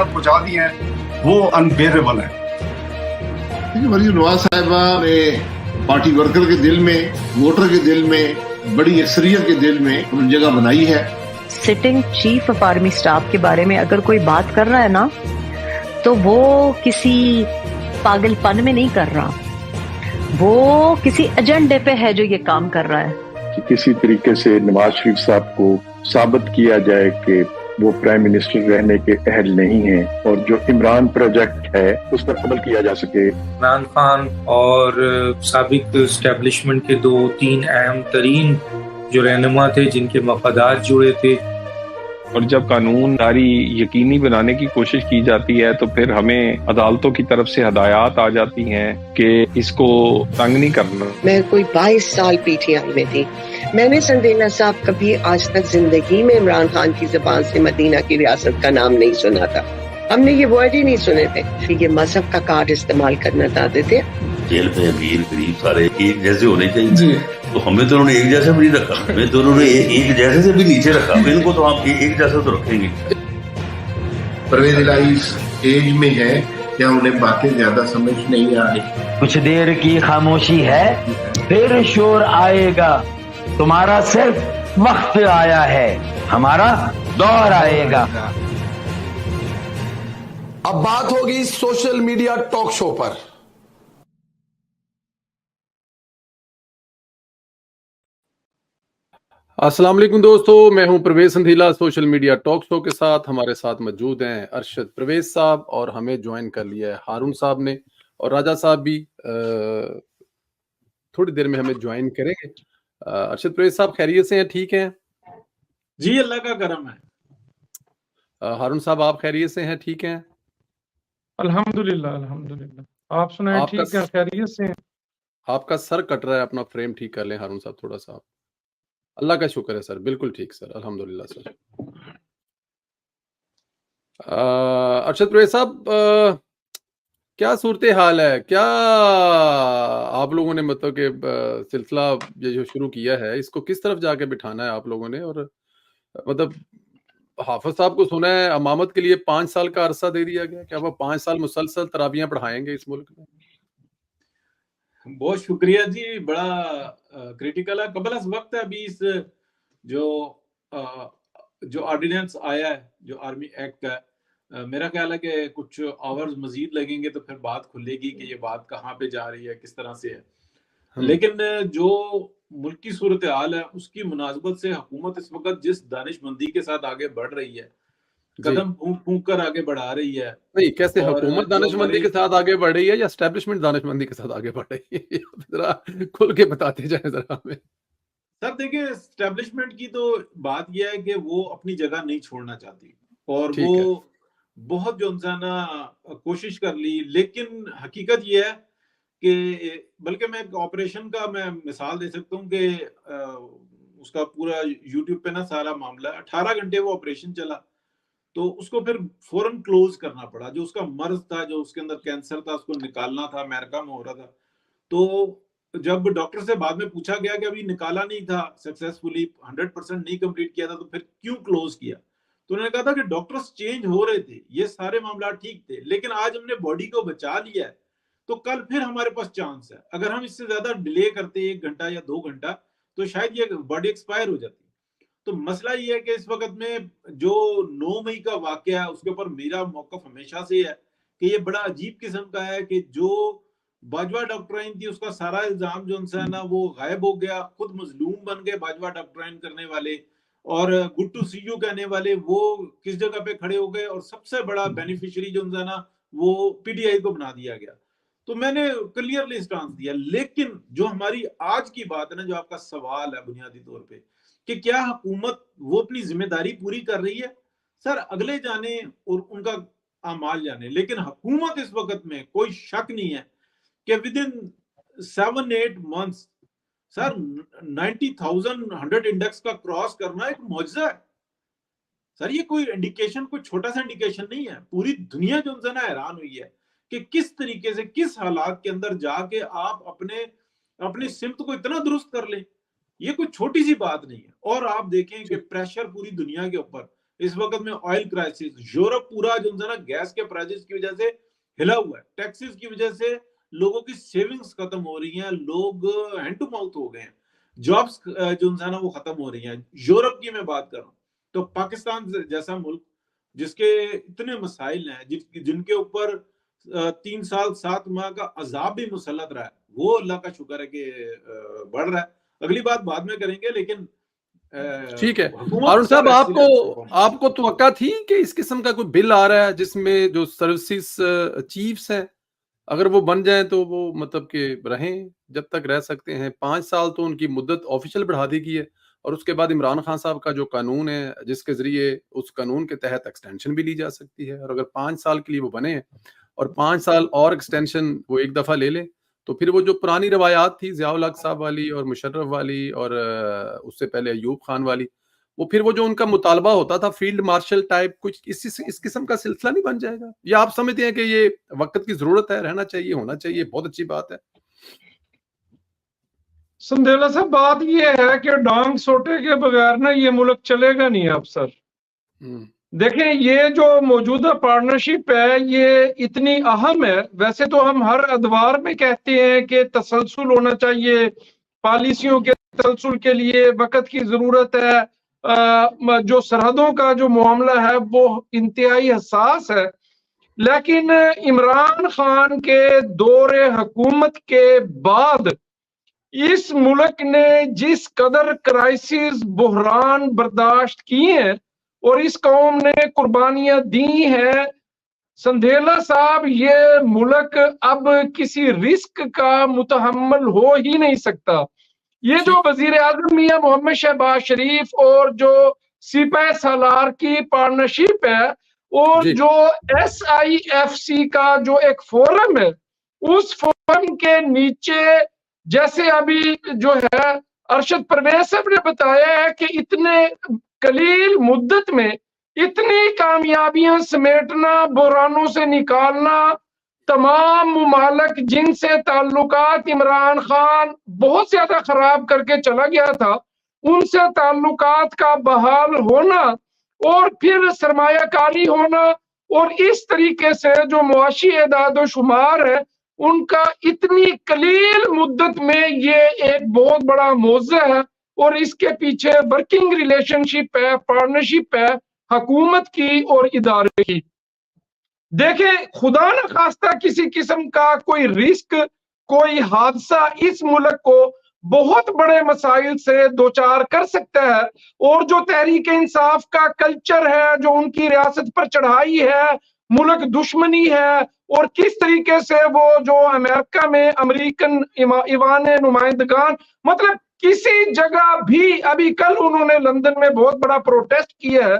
नुकसान पहुंचा दिए हैं वो अनबेरेबल है। मरीम नवाज साहिबा ने पार्टी वर्कर के दिल में, वोटर के दिल में, बड़ी अक्सरियत के दिल में अपनी जगह बनाई है। Sitting chief of army staff के बारे में अगर कोई बात कर रहा है ना, तो वो किसी पागलपन में नहीं कर रहा, वो किसी एजेंडे पे है जो ये काम कर रहा है कि किसी तरीके से नवाज शरीफ साहब को साबित किया जाए कि वो प्राइम मिनिस्टर रहने के अहल नहीं है और जो इमरान प्रोजेक्ट है उस पर अमल किया जा सके। इमरान खान और साबिक एस्टेब्लिशमेंट के 2-3 अहम तरीन जो रहनुमा थे जिनके मफादात जुड़े थे, और जब कानूनदारी यकीनी बनाने की कोशिश की जाती है तो फिर हमें अदालतों की तरफ से हदायत आ जाती हैं कि इसको तंग नहीं करना। मैं कोई 22 साल पीटीआई में थी। मैंने संदेला साहब कभी आज तक जिंदगी में इमरान खान की जुबान से मदीना की रियासत का नाम नहीं सुना था। हमने ये वर्ड ही नहीं सुने थे। फिर ये मजहब का कार्ड इस्तेमाल करना चाहते थे। जेल में अमीर गरीब सारे एक जैसे होने चाहिए, तो हमें तो उन्होंने एक जैसा भी नहीं रखा, हमें तो उन्होंने एक जैसे से भी नीचे रखा, इनको तो आप एक जैसा तो रखेंगे। परवेज इलाही एज में है क्या उन्हें बातें ज्यादा समझ नहीं आ रही। कुछ देर की खामोशी है, फिर शोर आएगा। तुम्हारा सिर्फ वक्त आया है, हमारा दौर आएगा। अब बात होगी सोशल मीडिया टॉक शो पर। अस्सलाम वालेकुम दोस्तों, मैं हूं Parvez Sandhila. Social media talk show के साथ हमारे साथ मौजूद हैं अरशद परवेज साहब, और हमें ज्वाइन कर लिया है हारून साहब ने, और राजा साहब भी थोड़ी देर में हमें ज्वाइन करेंगे। अरशद परवेज साहब खैरियत से हैं? ठीक हैं जी, अल्लाह का करम है। हारून साहब आप खैरियत से हैं? ठीक हैं अल्हम्दुलिल्लाह अल्हम्दुलिल्लाह। आप सुनाएं, ठीक है, खैरियत से हैं? आपका सर कट रहा है, अपना फ्रेम ठीक कर लें हारून साहब थोड़ा सा। अल्लाह का शुक्र है सर, बिल्कुल ठीक सर, अल्हम्दुलिल्लाह सर। अरशद परवेज साहब, क्या सूरत हाल है? क्या आप लोगों ने मतलब कि सिलसिला ये जो शुरू किया है इसको किस तरफ जाके बिठाना है आप लोगों ने? और मतलब हाफिज साहब को सुना है अमामत के लिए 5 साल का अरसा दे दिया गया, क्या वो 5 साल मुसलसल तराबियां पढ़ाएंगे इस मुल्क में? बहुत शुक्रिया जी, बड़ा क्रिटिकल है। कबल अस वक्त है अभी इस जो ऑर्डिनेंस आया है, जो आर्मी एक्ट का, मेरा ख्याल है कि कुछ आवर्स मजीद लगेंगे तो फिर बात खुलेगी कि ये बात कहाँ पे जा रही है, किस तरह से है। लेकिन जो मुल्क की सूरत हाल है उसकी मुनासबत से हुकूमत इस वक्त जिस दानिशमंदी के साथ आगे बढ़ रही है, कदम फूंक कर आगे बढ़ा रही है। नहीं, कैसे हुकूमत दानिशमंदी के साथ आगे बढ़ रही है या एस्टेब्लिशमेंट दानिशमंदी के साथ आगे बढ़ रही है? जरा खुल के बताते जाए जरा हमें। सर देखिए, एस्टेब्लिशमेंट की तो बात यह है कि वो अपनी जगह नहीं छोड़ना चाहती, और वो बहुत जो ना कोशिश कर ली, लेकिन हकीकत यह है कि बल्कि मैं एक ऑपरेशन का मैं मिसाल दे सकता हूँ कि उसका पूरा यूट्यूब पे ना सारा मामला 18 घंटे वो ऑपरेशन चला, तो उसको फिर फौरन क्लोज करना पड़ा। जो उसका मर्ज था, जो उसके अंदर कैंसर था, उसको निकालना था, अमेरिका में हो रहा था। तो जब डॉक्टर से बाद में पूछा गया कि अभी निकाला नहीं था सक्सेसफुली, 100% नहीं कंप्लीट किया था, तो फिर क्यों क्लोज किया? तो उन्होंने कहा था कि डॉक्टर्स चेंज हो रहे थे, ये सारे मामला ठीक थे, लेकिन आज हमने बॉडी को बचा लिया है, तो कल फिर हमारे पास चांस है। अगर हम इससे ज्यादा डिले करते 1 घंटा या 2 घंटा, तो शायद ये बॉडी एक्सपायर हो जाती। तो मसला ये है कि इस वक्त में जो 9 मई का वाकया है उसके ऊपर मेरा मौकफ हमेशा से है कि ये बड़ा अजीब किस्म का है कि जो बाजवा डॉक्ट्राइन थी उसका सारा इल्जाम जो है ना वो गायब हो गया। खुद मजलूम बन गए बाजवा डॉक्ट्राइन करने वाले, और गुड टू सी यू कहने वाले वो किस जगह पे खड़े हो गए, और सबसे बड़ा बेनिफिशियरी जो है ना वो पीटीआई को बना दिया गया। तो मैंने क्लियरली स्टांस दिया। लेकिन जो हमारी आज की बात है ना, जो आपका सवाल है बुनियादी तौर पे कि क्या हुकूमत वो अपनी जिम्मेदारी पूरी कर रही है, सर अगले जाने और उनका अमाल जाने। लेकिन हुकूमत इस वक्त में कोई शक नहीं है कि with in 7-8 months sir 90,100 index का क्रॉस करना एक मौजज़ा है। सर ये कोई इंडिकेशन, कोई छोटा सा इंडिकेशन नहीं है। पूरी दुनिया जो है ना हैरान हुई है कि किस तरीके से, किस हालात के अंदर जाके आप अपने सिमत को इतना दुरुस्त कर लें। ये कोई छोटी सी बात नहीं है। और आप देखें कि प्रेशर पूरी दुनिया के ऊपर, इस वक्त में ऑयल क्राइसिस, यूरोप पूरा जो है ना गैस के प्राइसेस की वजह से हिला हुआ है, टैक्सेस की वजह से लोगों की सेविंग्स खत्म हो रही हैं, लोग हैंड टू माउथ हो गए हैं, जॉब्स जो है ना वो खत्म हो रही हैं। यूरोप की मैं बात कर रहा हूँ, तो पाकिस्तान जैसा मुल्क जिसके इतने मसाइल हैं, जिनके ऊपर 3 साल 7 माह का अजाब भी मुसल्लत रहा है, वो अल्लाह का शुक्र है कि बढ़ रहा है। अगली बात बाद में करेंगे, लेकिन ठीक है हारून साहब, आपको तवक्का थी कि इस किस्म का कोई बिल आ रहा है जिसमें जो सर्विसेज चीफ्स हैं अगर वो बन जाएं तो वो मतलब कि रहें जब तक रह सकते हैं? 5 साल तो उनकी मुद्दत ऑफिशियल बढ़ा दी गई है और उसके बाद इमरान खान साहब का जो कानून है जिसके जरिए उस कानून के तहत एक्सटेंशन भी ली जा सकती है, और अगर 5 साल के लिए वो बने और 5 साल और एक्सटेंशन वो एक दफा ले लें तो फिर वो जो पुरानी रवायात थी ज़ियाउल हक साहब वाली और मुशर्रफ वाली और उससे पहले अयूब खान वाली, वो फिर वो जो उनका मुतालबा होता था फील्ड मार्शल टाइप, कुछ इस किस्म का सिलसिला नहीं बन जाएगा? या आप समझते हैं कि ये वक्त की जरूरत है, रहना चाहिए, होना चाहिए, बहुत अच्छी बात है? संदेला साहब, बात ये है कि डांग सोटे के बगैर ना ये मुल्क चलेगा नहीं अब सर। देखें, ये जो मौजूदा पार्टनरशिप है ये इतनी अहम है। वैसे तो हम हर अदवार में कहते हैं कि तसलसल होना चाहिए, पॉलिसियों के तसलसल के लिए वक्त की जरूरत है, जो सरहदों का जो मामला है वो इंतहाई हसास है। लेकिन इमरान खान के दौरे हुकूमत के बाद इस मुल्क ने जिस कदर क्राइसिस बुहरान बर्दाश्त किए हैं और इस कौम ने कुर्बानियां दी हैं, संदेला साहब ये मुल्क अब किसी रिस्क का मुतहम्मल हो ही नहीं सकता। ये जो वजीर आजम मियां मोहम्मद शहबाज शरीफ और जो सिपाही सालार की पार्टनरशिप है और जो SIFC का जो एक फोरम है, उस फोरम के नीचे जैसे अभी जो है अरशद परवेज साहब ने बताया है कि इतने कलील मुद्दत में इतनी कामयाबियां समेटना, बुरानों से निकालना, तमाम मुमालक जिनसे ताल्लुकात इमरान खान बहुत ज्यादा खराब करके चला गया था उनसे ताल्लुकात का बहाल होना और फिर सरमायाकारी होना, और इस तरीके से जो मुआशी एदाद शुमार है उनका इतनी कलील मुद्दत में ये एक बहुत बड़ा मौज़ा है और इसके पीछे वर्किंग रिलेशनशिप है, पार्टनरशिप है हुकूमत की और इदारे की। देखें, खुदा न खास्ता किसी किस्म का कोई रिस्क, कोई हादसा इस मुल्क को बहुत बड़े मसाइल से दो चार कर सकता है, और जो तहरीक इंसाफ का कल्चर है, जो उनकी रियासत पर चढ़ाई है, मुल्क दुश्मनी है, और किस तरीके से वो जो अमेरिका में अमेरिकन ईवान नुमाइंदगान, मतलब किसी जगह भी, अभी कल उन्होंने लंदन में बहुत बड़ा प्रोटेस्ट किया है।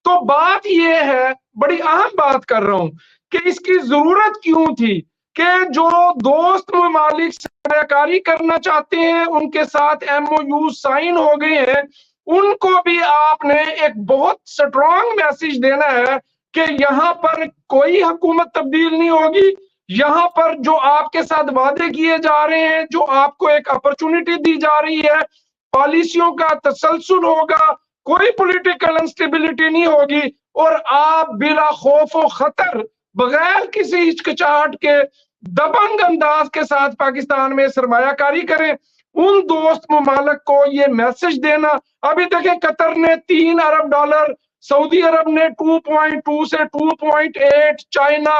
तो बात यह है, बड़ी अहम बात कर रहा हूं कि इसकी जरूरत क्यों थी कि जो दोस्त ममालिक सरमायाकारी करना चाहते हैं उनके साथ MOU साइन हो गए हैं, उनको भी आपने एक बहुत स्ट्रॉन्ग मैसेज देना है कि यहाँ पर कोई हुकूमत तब्दील नहीं होगी, यहाँ पर जो आपके साथ वादे किए जा रहे हैं, जो आपको एक अपॉर्चुनिटी दी जा रही है, पॉलिसियों का तसलसल होगा, कोई पॉलिटिकल इंस्टेबिलिटी नहीं होगी, और आप बिला खौफ और खतर बगैर किसी हिचकिचाहट के दबंग अंदाज के साथ पाकिस्तान में सरमायाकारी करें। उन दोस्त ममालक को ये मैसेज देना, अभी देखें कतर ने $3 अरब, सऊदी अरब ने 2.2 से 2.8, चाइना,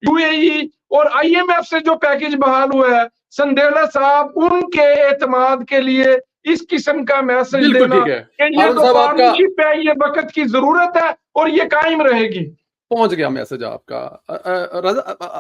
UAE और IMF से जो पैकेज बहाल हुआ है, संदेला साहब उनके एतमाद के लिए इस किस्म का मैसेज देना कि ये तो पार्टनरशिप है, ये वक्त की जरूरत है और ये कायम रहेगी। पहुंच गया मैसेज आपका।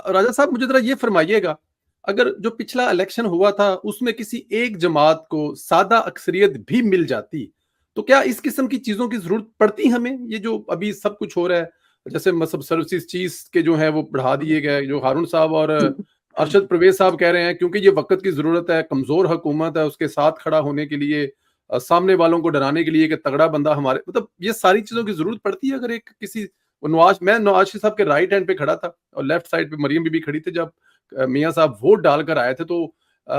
राजा साहब, मुझे जरा ये फरमाइएगा, अगर जो पिछला इलेक्शन हुआ था उसमें किसी एक जमात को सादा अक्सरियत भी मिल जाती तो क्या इस किस्म की चीजों की जरूरत पड़ती हमें? ये जो अभी सब कुछ हो रहा है, जैसे मतलब सर्विसेज चीज के जो है वो बढ़ा दिए गए, जो हारून साहब और अरशद परवेज साहब कह रहे हैं क्योंकि ये वक्त की जरूरत है, कमजोर हुकूमत है, उसके साथ खड़ा होने के लिए, सामने वालों को डराने के लिए कि तगड़ा बंदा हमारे, मतलब ये सारी चीजों की जरूरत पड़ती है। अगर एक किसी मैं नवाज शरीफ साहब के राइट हैंड पे खड़ा था और लेफ्ट साइड पे मरियम बीबी खड़ी थी जब मियां साहब वोट डालकर आए थे, तो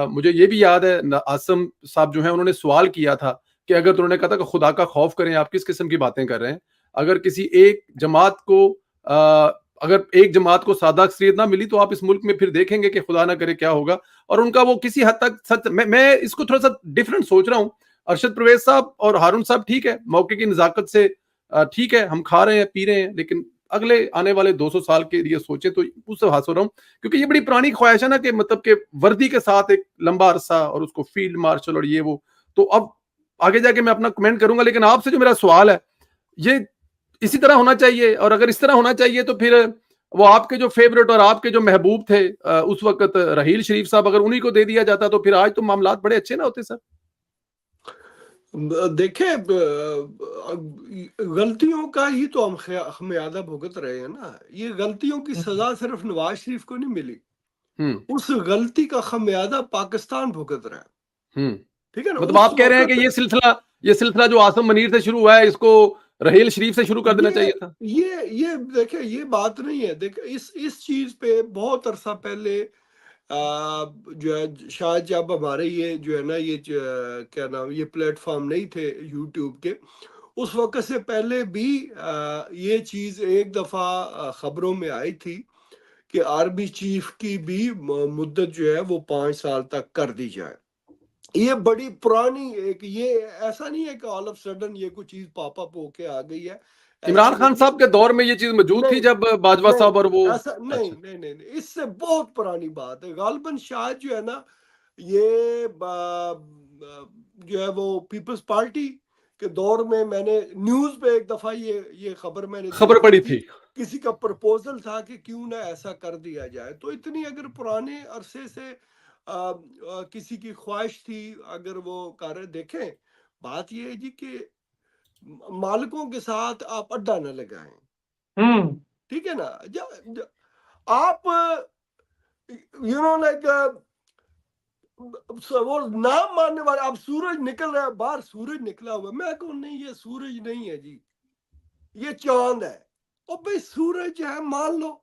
मुझे ये भी याद है आसम साहब जो है उन्होंने सवाल किया था कि अगर तो उन्होंने कहा था कि खुदा का खौफ करें, आप किस किस्म की बातें कर रहे हैं, अगर किसी एक जमात को अगर एक जमात को सादा अक्सरियत ना मिली तो आप इस मुल्क में फिर देखेंगे कि खुदा ना करे क्या होगा। और उनका वो किसी हद तक सच, मैं इसको थोड़ा सा डिफरेंट सोच रहा हूँ। अरशद परवेज साहब और हारून साहब ठीक है, मौके की नजाकत से ठीक है, हम खा रहे हैं पी रहे हैं, लेकिन अगले आने वाले 200 साल के लिए सोचे तो उससे हास हो रहा हूँ, क्योंकि ये बड़ी पुरानी ख्वाहिश है ना कि मतलब के वर्दी के साथ एक लंबा अरसा और उसको फील्ड मार्शल और ये वो। तो अब आगे जाके मैं अपना कमेंट करूंगा, लेकिन आपसे जो मेरा सवाल है ये इसी तरह होना चाहिए, और अगर इस तरह होना चाहिए तो फिर वो आपके जो फेवरेट और आपके जो महबूब थे उस वक्त रहील शरीफ साहब, अगर उन्हीं को दे दिया जाता तो फिर आज तो मामलात बड़े अच्छे ना होते सर। देखिए, गलतियों का ही तो हम खमियाजा भुगत रहे हैं ना। ये गलतियों की सजा सिर्फ नवाज शरीफ को नहीं मिली, उस गलती का खमियाजा पाकिस्तान भुगत रहा है। ठीक है ना, मतलब आप कह रहे हैं कि ये सिलसिला जो आसम मनीर से शुरू हुआ है इसको रहील शरीफ से शुरू कर देना चाहिए था। ये देखिए, ये बात नहीं है। देखिए, इस चीज पे बहुत अरसा पहले जो है, शायद जब हमारे ये जो है ना, ये क्या नाम, ये प्लेटफॉर्म नहीं थे यूट्यूब के, उस वक्त से पहले भी ये चीज एक दफा खबरों में आई थी कि आर्मी चीफ की भी मुद्दत जो है वो 5 साल तक कर दी जाए। ये बड़ी पुरानी एक, ये ऐसा नहीं है कि ऑल ऑफ सडन ये कोई चीज पॉपअप होके आ गई है। इमरान खान साहब के दौर में ये चीज मौजूद थी जब बाजवा साहब और वो, ऐसा नहीं, नहीं नहीं नहीं, इससे बहुत पुरानी बात है। गालिबन शायद जो है ना, ये जो है वो पीपल्स पार्टी के दौर में मैंने न्यूज पे एक दफा ये खबर पड़ी थी, किसी का प्रपोजल था कि क्यों ना ऐसा कर दिया जाए। तो इतनी अगर पुराने अरसे से किसी की ख्वाहिश थी, अगर वो कर देखें, बात ये है जी कि मालिकों के साथ आप अड्डा न लगाएं। ठीक है ना, जब आप लाइक वो नाम मानने वाले, आप सूरज निकल रहा है बाहर, सूरज निकला हुआ, मैं कहूँ नहीं ये सूरज नहीं है जी, ये चांद है। और भाई सूरज है, मान लो,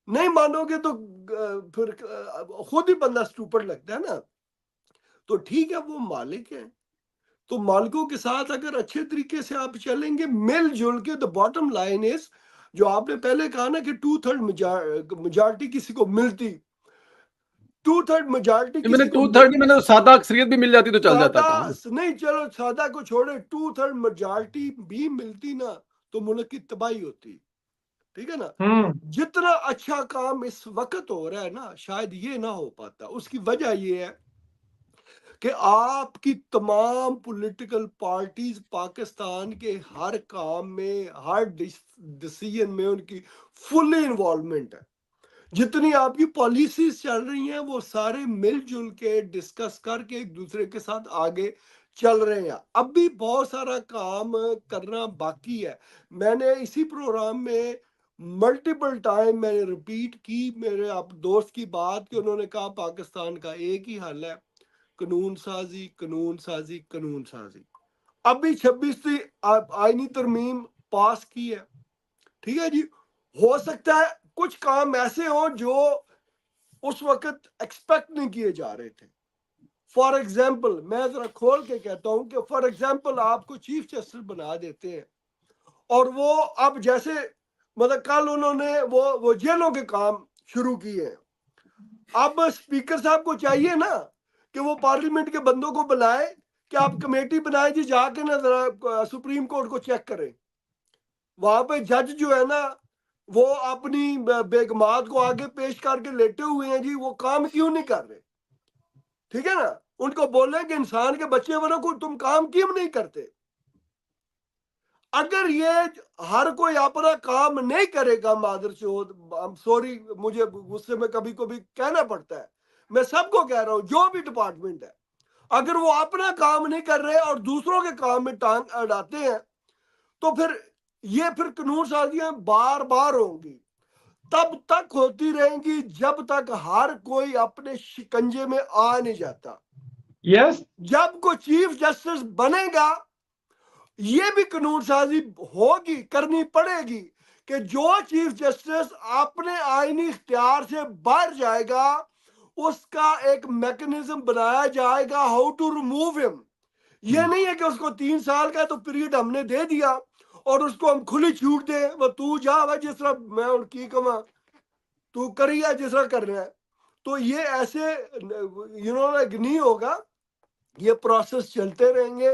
नहीं मानोगे तो फिर खुद ही बंदा स्टूपिड लगता है ना। तो ठीक है, वो मालिक है, तो मालिकों के साथ अगर अच्छे तरीके से आप चलेंगे मिलजुल के, द बॉटम लाइन इज, जो आपने पहले कहा ना कि 2/3 मेजॉरिटी किसी को मिलती, 2/3 मेजॉरिटी, मैंने 2/3 मैंने सादा अक्सरियत भी मिल जाती तो चल जाता था। नहीं, चलो सादा को छोड़े, 2/3 मेजॉरिटी भी मिलती ना तो मुल्क की तबाही होती। ठीक है ना, जितना अच्छा काम इस वक्त हो रहा है ना, शायद ये ना हो पाता। उसकी वजह ये है कि आपकी तमाम पॉलिटिकल पार्टीज पाकिस्तान के हर काम में, हर डिसीजन में उनकी फुल इन्वॉल्वमेंट है। जितनी आपकी पॉलिसीज चल रही हैं वो सारे मिलजुल के डिस्कस करके एक दूसरे के साथ आगे चल रहे हैं। अब भी बहुत सारा काम करना बाकी है। मैंने इसी प्रोग्राम में मल्टीपल टाइम मैंने रिपीट की मेरे आप दोस्त की बात कि उन्होंने कहा पाकिस्तान का एक ही हल है, कानून साजी, कानून साजी, कानून साजी। अभी 26वीं आईनी तरमीम पास की है। ठीक है जी, हो सकता है कुछ काम ऐसे हो जो उस वक्त एक्सपेक्ट नहीं किए जा रहे थे। फॉर एग्जाम्पल, मैं जरा खोल के कहता हूं कि फॉर एग्जाम्पल आपको चीफ जस्टिस बना देते हैं और वो अब जैसे मतलब कल उन्होंने वो जेलों के काम शुरू किए हैं। अब स्पीकर साहब को चाहिए ना कि वो पार्लियामेंट के बंदों को बुलाए कि आप कमेटी बनाए जी, जाके ना जरा सुप्रीम कोर्ट को चेक करें। वहां पे जज जो है ना वो अपनी बेगमात को आगे पेश करके लेटे हुए हैं जी, वो काम क्यों नहीं कर रहे? ठीक है ना, उनको बोले कि इंसान के बच्चे बनो को तुम काम क्यों नहीं करते? अगर ये हर कोई अपना काम नहीं करेगा, मादरचोद, सॉरी मुझे गुस्से में कभी कभी कहना पड़ता है, मैं सबको कह रहा हूं जो भी डिपार्टमेंट है, अगर वो अपना काम नहीं कर रहे और दूसरों के काम में टांग अड़ाते हैं तो फिर कानून साजियां बार बार होंगी, तब तक होती रहेंगी जब तक हर कोई अपने शिकंजे में आ नहीं जाता। यस, जब कोई चीफ जस्टिस बनेगा ये भी कानून साजी होगी, करनी पड़ेगी कि जो चीफ जस्टिस अपने आईनी इख्तियार से बाहर जाएगा उसका एक मैकेनिज्म बनाया जाएगा हाउ टू रिमूव हिम। ये नहीं है कि उसको 3 साल का तो पीरियड हमने दे दिया और उसको हम खुली छूट दे, वो तू जा वह जिस तरह मैं उनकी कमा तू करिए जिस तरह कर रहा है, तो ये ऐसे नहीं होगा। ये प्रोसेस चलते रहेंगे।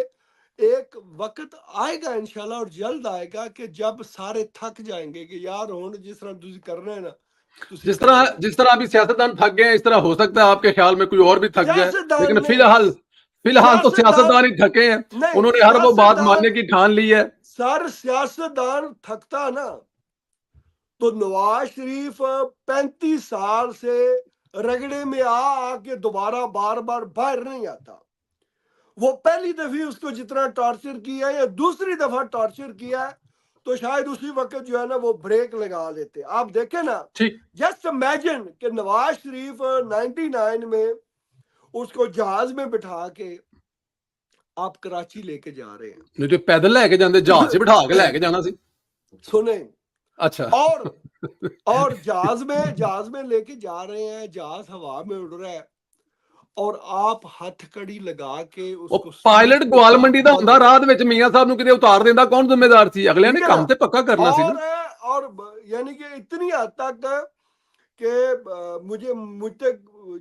एक वक्त आएगा इंशाल्लाह और जल्द आएगा कि जब सारे थक जाएंगे कि यार हुण जिस तरह तुम कर रहे हैं ना, जिस तरह अभी सियासतदान थक गए, इस तरह हो सकता है आपके ख्याल में कोई और भी थक जाए, लेकिन फिलहाल तो सियासतदान ही थके हैं। उन्होंने हर वो बात मानने की ठान ली है। सर सियासतदान थकता ना तो नवाज शरीफ 35 साल से रगड़े में आके दोबारा बार बार बाहर नहीं आता। वो पहली दफी उसको जितना टॉर्चर किया या दूसरी दफा टॉर्चर किया तो शायद उसी वक्त जो है ना वो ब्रेक लगा लेते। आप देखें ना, जस्ट इमेजिन कि नवाज शरीफ 99 में उसको जहाज में बिठा के आप कराची लेके जा रहे हैं। नहीं तो पैदल लेके जाते, जहाज से बिठा के लेके जाना सी। सुने, अच्छा, और जहाज में लेके जा रहे हैं, जहाज हवा में उड़ रहा है और आप हथकड़ी लगा के उसको पायलट ग्वाल मंडी दा हुंदा, रात विच मियां साहब नु किते उतार देंदा, कौन जिम्मेदार सी? अगले ने काम ते पक्का करना सी ना। और यानी कि इतनी हद तक कि मुझे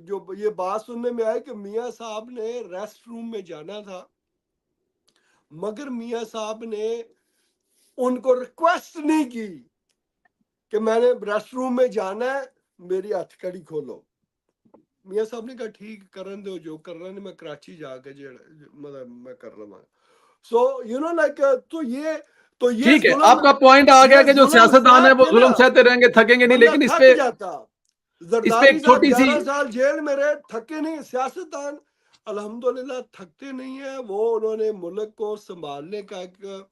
जो ये बात सुनने में आई कि मियां साहब ने रेस्ट रूम में जाना था, मगर मियां साहब ने उनको रिक्वेस्ट नहीं की कि मैंने रेस्ट रूम में जाना है, मेरी हथकड़ी खोलो। मियां साहब ने कहा ठीक करन दो, जो कर रहे हैं, मैं कराची जाके मतलब मैं कर रहा हूँ। सो तो ये ठीक है, आपका पॉइंट आ गया कि जो सियासतदान है वो जुल्म सहते रहेंगे, थकेंगे नहीं, लेकिन इस पे एक छोटी सी 11 साल जेल में रहे, थके नहीं। सियासतदान अल्हम्दुलिल्लाह थकते नहीं है। वो उन्होंने मुल्क को संभालने का एक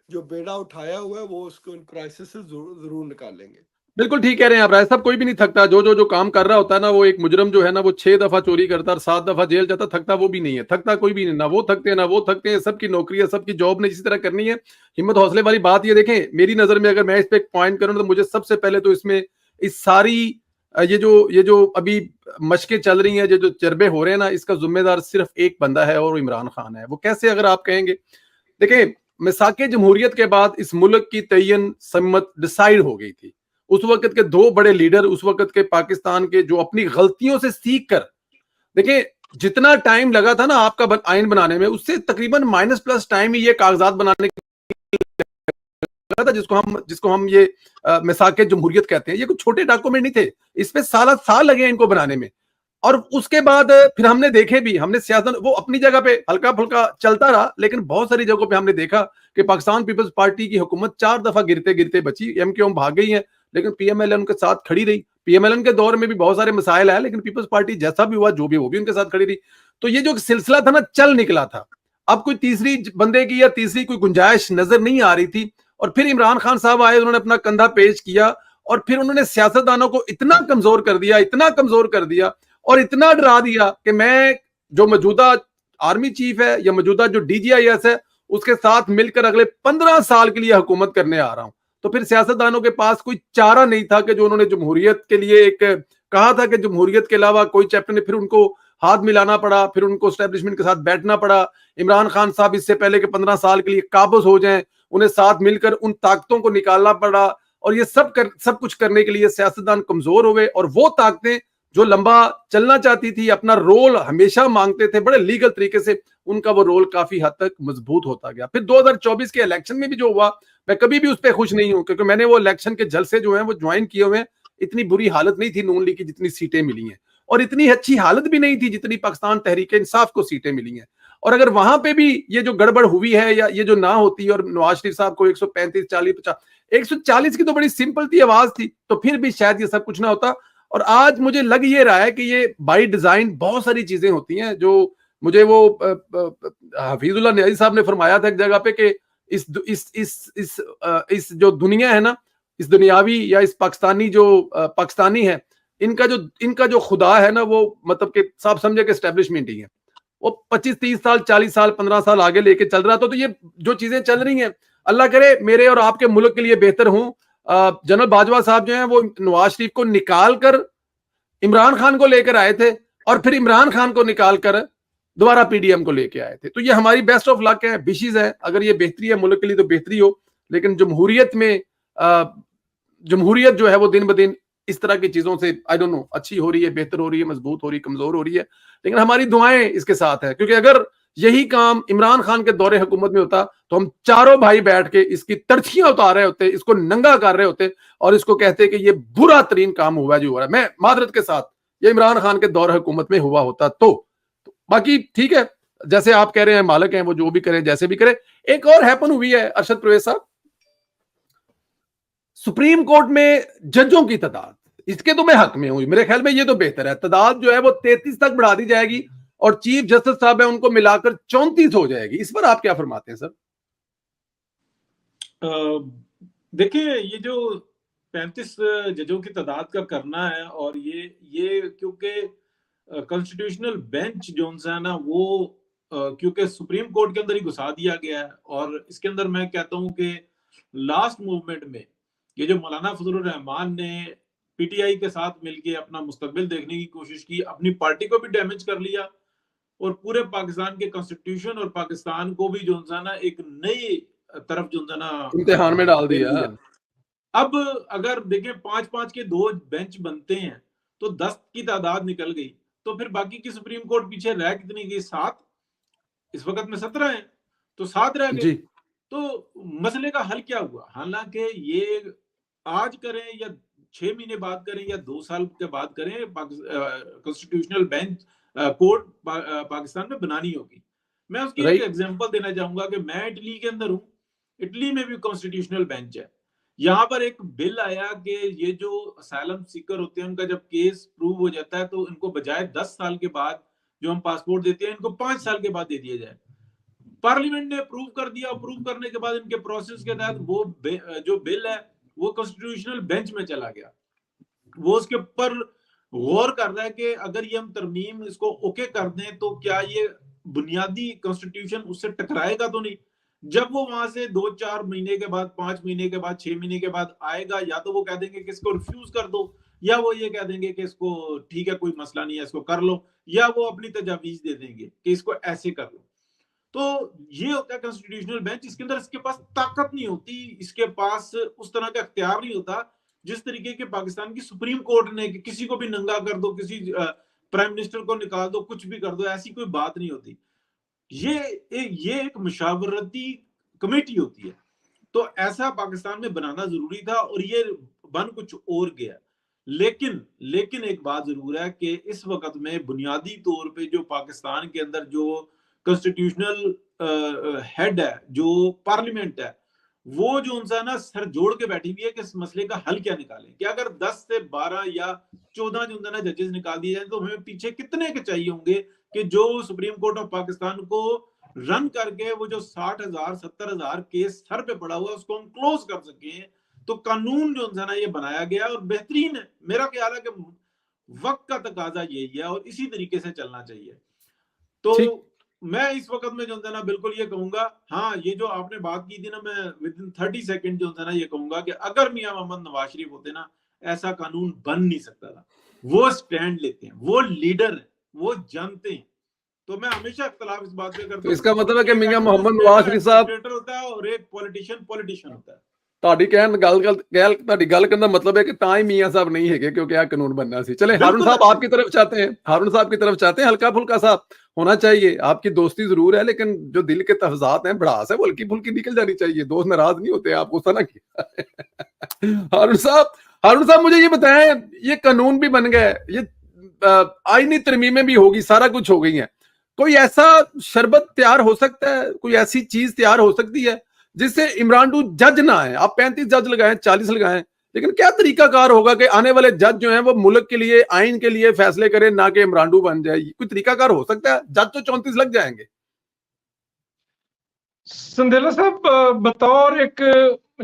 जो बेड़ा उठाया हुआ है, वो उसको इन क्राइसिस से जरूर निकालेंगे। बिल्कुल ठीक कह रहे हैं आप राय साहब। कोई भी नहीं थकता, जो काम कर रहा होता है ना, वो एक मुजरम जो है ना, वो 6 दफा चोरी करता और 7 दफा जेल जाता, थकता वो भी नहीं है। थकता कोई भी नहीं, ना वो थकते हैं ना वो थकते हैं। सबकी नौकरी है, सबकी जॉब ने इसी तरह करनी है। हिम्मत हौसले वाली बात ये देखें, मेरी नजर में अगर मैं इस पे एक पॉइंट करूं तो मुझे सबसे पहले तो इसमें इस सारी ये जो अभी मशकें चल रही हैं, जो चरबे हो रहे हैं ना, इसका जिम्मेदार सिर्फ एक बंदा है और इमरान खान है। वो कैसे, अगर आप कहेंगे, देखें, मिसाके जमहूरियत के बाद इस मुल्क की तयन सम्मत डिसाइड हो गई थी। उस वक्त के 2 बड़े लीडर, उस वक्त के पाकिस्तान के, जो अपनी गलतियों से सीख कर, देखिए जितना टाइम लगा था ना आपका आइन बनाने में, उससे तकरीबन माइनस प्लस टाइम ही ये कागजात बनाने था, जिसको हम ये मिसाके जमहूरियत कहते हैं। ये कुछ छोटे डॉक्यूमेंट नहीं थे, इस पे साल लगे इनको बनाने में। और उसके बाद फिर हमने देखे भी, हमने सियासत वो अपनी जगह पे हल्का फुल्का चलता रहा, लेकिन बहुत सारी जगहों पे हमने देखा कि पाकिस्तान पीपल्स पार्टी की हुकूमत 4 दफा गिरते गिरते बची। एमक्यूएम भाग गई है, लेकिन पीएमएलएन उनके साथ खड़ी रही। पीएमएलएन के दौर में भी बहुत सारे मसाइल आए, लेकिन पीपल्स पार्टी जैसा भी हुआ, जो भी, वो भी उनके साथ खड़ी रही। तो ये जो सिलसिला था ना, चल निकला था। अब कोई तीसरी बंदे की या तीसरी कोई गुंजाइश नजर नहीं आ रही थी। और फिर इमरान खान साहब आए, उन्होंने अपना कंधा पेश किया और फिर उन्होंने सियासतदानों को इतना कमजोर कर दिया और इतना डरा दिया कि मैं जो मौजूदा आर्मी चीफ है या मौजूदा जो DGIS है, उसके साथ मिलकर अगले 15 साल के लिए हुकूमत करने आ रहा हूं। तो फिर सियासतदानों के पास कोई चारा नहीं था कि जो उन्होंने जमहूरियत के लिए एक कहा था कि जमहूरियत के अलावा कोई चैप्टर नहीं, फिर उनको हाथ मिलाना पड़ा, फिर उनको एस्टेब्लिशमेंट के साथ बैठना पड़ा। इमरान खान साहब इससे पहले कि 15 साल के लिए काबज हो जाएं, उन्हें साथ मिलकर उन ताकतों को निकालना पड़ा। और ये सब कुछ करने के लिए सियासतदान कमजोर हो गए। और वो ताकतें जो लंबा चलना चाहती थी, अपना रोल हमेशा मांगते थे बड़े लीगल तरीके से, उनका वो रोल काफी हद तक मजबूत होता गया। फिर 2024 के इलेक्शन में भी जो हुआ, मैं कभी भी उस पर खुश नहीं हूं, क्योंकि मैंने वो इलेक्शन के जलसे जो हैं वो ज्वाइन किए हुए हैं। इतनी बुरी हालत नहीं थी नून लीग की जितनी सीटें मिली हैं, और इतनी अच्छी हालत भी नहीं थी जितनी पाकिस्तान तहरीक इंसाफ को सीटें मिली हैं। और अगर वहां पे भी ये जो गड़बड़ हुई है या ये जो ना होती और नवाज शरीफ साहब को 135, 40, 50, 140 की तो बड़ी सिंपल थी आवाज थी, तो फिर भी शायद ये सब कुछ ना होता। और आज मुझे लग ये रहा है कि ये बाय डिजाइन बहुत सारी चीजें होती हैं। जो मुझे वो हफीजुल्लाह न्याजी साहब ने फरमाया था एक जगह पे कि इस जो दुनिया है ना, इस दुनियावी या इस पाकिस्तानी है, इनका जो खुदा है ना, वो मतलब कि साहब समझे कि एस्टेब्लिशमेंट ही है। वो 25, 30 साल, 40 साल, 15 साल आगे लेके चल रहा था। तो ये जो चीजें चल रही हैं, अल्लाह करे मेरे और आपके मुल्क के लिए बेहतर हूं। जनरल बाजवा साहब जो हैं वो नवाज शरीफ को निकाल कर इमरान खान को लेकर आए थे, और फिर इमरान खान को निकाल कर दोबारा PDM को लेके आए थे। तो ये हमारी बेस्ट ऑफ लक है, विशेस है। अगर ये बेहतरी है मुल्क के लिए तो बेहतरी हो, लेकिन जमहूरियत में जमहूरियत जो है वो दिन ब दिन इस तरह की चीजों से आई डोंट नो अच्छी हो रही है, बेहतर हो रही है, मजबूत हो रही है, कमजोर हो रही है, लेकिन हमारी दुआएं इसके साथ है। क्योंकि अगर यही काम इमरान खान के दौरे हुकूमत में होता तो हम चारों भाई बैठ के इसकी तर्थियां उतार रहे होते, इसको नंगा कर रहे होते और इसको कहते कि ये बुरा तरीन काम हुआ जो हो रहा है। मैं मादरत के साथ ये इमरान खान के दौरे हुकूमत में हुआ होता तो बाकी ठीक है, जैसे आप कह रहे हैं मालिक हैं वो, जो भी करें जैसे भी करें। एक और हैपन हुई है अरशद परवेज साहब, सुप्रीम कोर्ट में जजों की तादाद, इसके तो मैं हक में हूं, मेरे ख्याल में ये तो बेहतर है, तादाद जो है वो 33 तक बढ़ा दी जाएगी और चीफ जस्टिस साहब है उनको मिलाकर 34 हो जाएगी। इस पर आप क्या फरमाते हैं सर? देखिए, ये जो 35 जजों की तादाद का करना है और ये क्योंकि कॉन्स्टिट्यूशनल बेंच जो है ना वो क्योंकि सुप्रीम कोर्ट के अंदर ही घुसा दिया गया है और इसके अंदर मैं कहता हूं कि लास्ट मूवमेंट में ये जो मौलाना फजलुर रहमान ने पीटीआई के साथ मिलकर अपना मुस्तकबिल देखने की कोशिश की, अपनी पार्टी को भी डैमेज कर लिया और पूरे पाकिस्तान के कॉन्स्टिट्यूशन और पाकिस्तान को भी जो है ना एक नई तरफ जो है ना इम्तिहान में डाल दिया। अब अगर देखें 5-5 के 2 बेंच बनते हैं तो 10 की तादाद निकल गई, तो फिर बाकी की सुप्रीम कोर्ट पीछे रह कितनी गई? 7। इस वक्त में 17 है तो 7 रह गए। तो मसले का हल क्या हुआ? हालांकि ये आज करें या 6 महीने बाद करें या 2 साल के बाद करें, कॉन्स्टिट्यूशनल बेंच कोर्ट पाकिस्तान में बनानी होगी। मैं उसकी एक एग्जांपल देना चाहूंगा कि मैं इटली के अंदर हूं, इटली में भी कॉन्स्टिट्यूशनल बेंच है। यहाँ पर एक बिल आया कि ये जो असाइलम सीकर होते हैं उनका जब केस प्रूव हो जाता है तो इनको बजाय 10 साल के बाद जो हम पासपोर्ट देते हैं इनको 5 साल के बाद दे दिया जाए। पार्लियामेंट ने अप्रूव कर दिया, अप्रूव करने के बाद इनके प्रोसेस के तहत वो जो बिल है वो कॉन्स्टिट्यूशनल बेंच में चला गया। वो उसके ऊपर गौर कर रहा है कि अगर ये हम तरमीम इसको ओके कर दें तो क्या ये बुनियादी कॉन्स्टिट्यूशन उससे टकराएगा तो नहीं। जब वो वहां से 2-4 महीने के बाद, 5 महीने के बाद, 6 महीने के बाद आएगा, या तो वो कह देंगे कि इसको रिफ्यूज कर दो, या वो ये कह देंगे कि इसको ठीक है कोई मसला नहीं है इसको कर लो, या वो अपनी तजावीज दे देंगे कि इसको ऐसे कर लो। तो ये होता है कॉन्स्टिट्यूशनल बेंच। इसके अंदर इसके पास ताकत नहीं होती, इसके पास उस तरह का इख्तियार नहीं होता जिस तरीके के पाकिस्तान की सुप्रीम कोर्ट ने कि किसी को भी नंगा कर दो, किसी प्राइम मिनिस्टर को निकाल दो, कुछ भी कर दो, ऐसी कोई बात नहीं होती। ये एक मुशावरती कमेटी होती है। तो ऐसा पाकिस्तान में बनाना जरूरी था और ये बन कुछ और गया। लेकिन एक बात जरूर है कि इस वक्त में बुनियादी तौर पे जो पाकिस्तान के अंदर जो कॉन्स्टिट्यूशनल हेड है, जो पार्लियामेंट है, वो जो उनसे ना सर जोड़ के बैठी हुई है कि इस मसले का हल क्या निकालें। कि अगर 10 से 12 या 14 जो ना जजेस निकाल दिए जाए तो हमें पीछे कितने के चाहिए होंगे कि जो सुप्रीम कोर्ट ऑफ पाकिस्तान को रन करके वो जो 60,000 70,000 केस सर पे पड़ा हुआ है उसको हम क्लोज कर सकें। तो कानून जो ना ये बनाया गया और बेहतरीन है। मेरा ख्याल है कि वक्त का तकाजा यही है और इसी तरीके से चलना चाहिए। तो मैं इस वक्त में जो है ना बिल्कुल ये कहूंगा, हाँ ये जो आपने बात की थी ना, मैं विदिन 30 सेकंड जो है ना ये कहूंगा कि अगर मियां मोहम्मद नवाज शरीफ होते ना ऐसा कानून बन नहीं सकता था। वो स्टैंड लेते हैं, वो लीडर है, वो जानते हैं। तो मैं हमेशा इख्तिलाफ इस बात पे करता हूं। तो इसका मतलब है कि मियां मोहम्मद नवाज शरीफ साहब होता है और एक पॉलिटिशियन होता है। ਤੁਹਾਡੀ ਗੱਲ ਕਰਨ ਦਾ मतलब है कि ਤਾਂ ਹੀ मियां साहब नहीं है क्योंकि यह कानून बनना सी। चले हारून साहब आपकी तरफ चाहते हैं, हारून साहब की तरफ चाहते हैं। हल्का फुल्का सा होना चाहिए, आपकी दोस्ती जरूर है लेकिन जो दिल के तफजात हैं भड़ास है वो हल्की फुल्की निकल जानी चाहिए। दोस्त नाराज नहीं होते, आप गुस्सा ना किया। हारून साहब मुझे ये बताएं, ये कानून भी बन गए, ये आईनी तरमीमें भी होगी, सारा कुछ हो गई है, कोई ऐसा शरबत तैयार हो सकता है, कोई ऐसी चीज तैयार हो सकती है जिससे इमरान टू जज ना है? आप 35 जज लगाएं, 40 लगाएं, लेकिन क्या तरीकाकार होगा कि आने वाले जज जो हैं वो मुल्क के लिए, आइन के लिए फैसले करें, ना कि इमरान टू बन जाए? कोई तरीकाकार हो सकता है? जज तो 34 लग जाएंगे। संदेला साहब, बतौर एक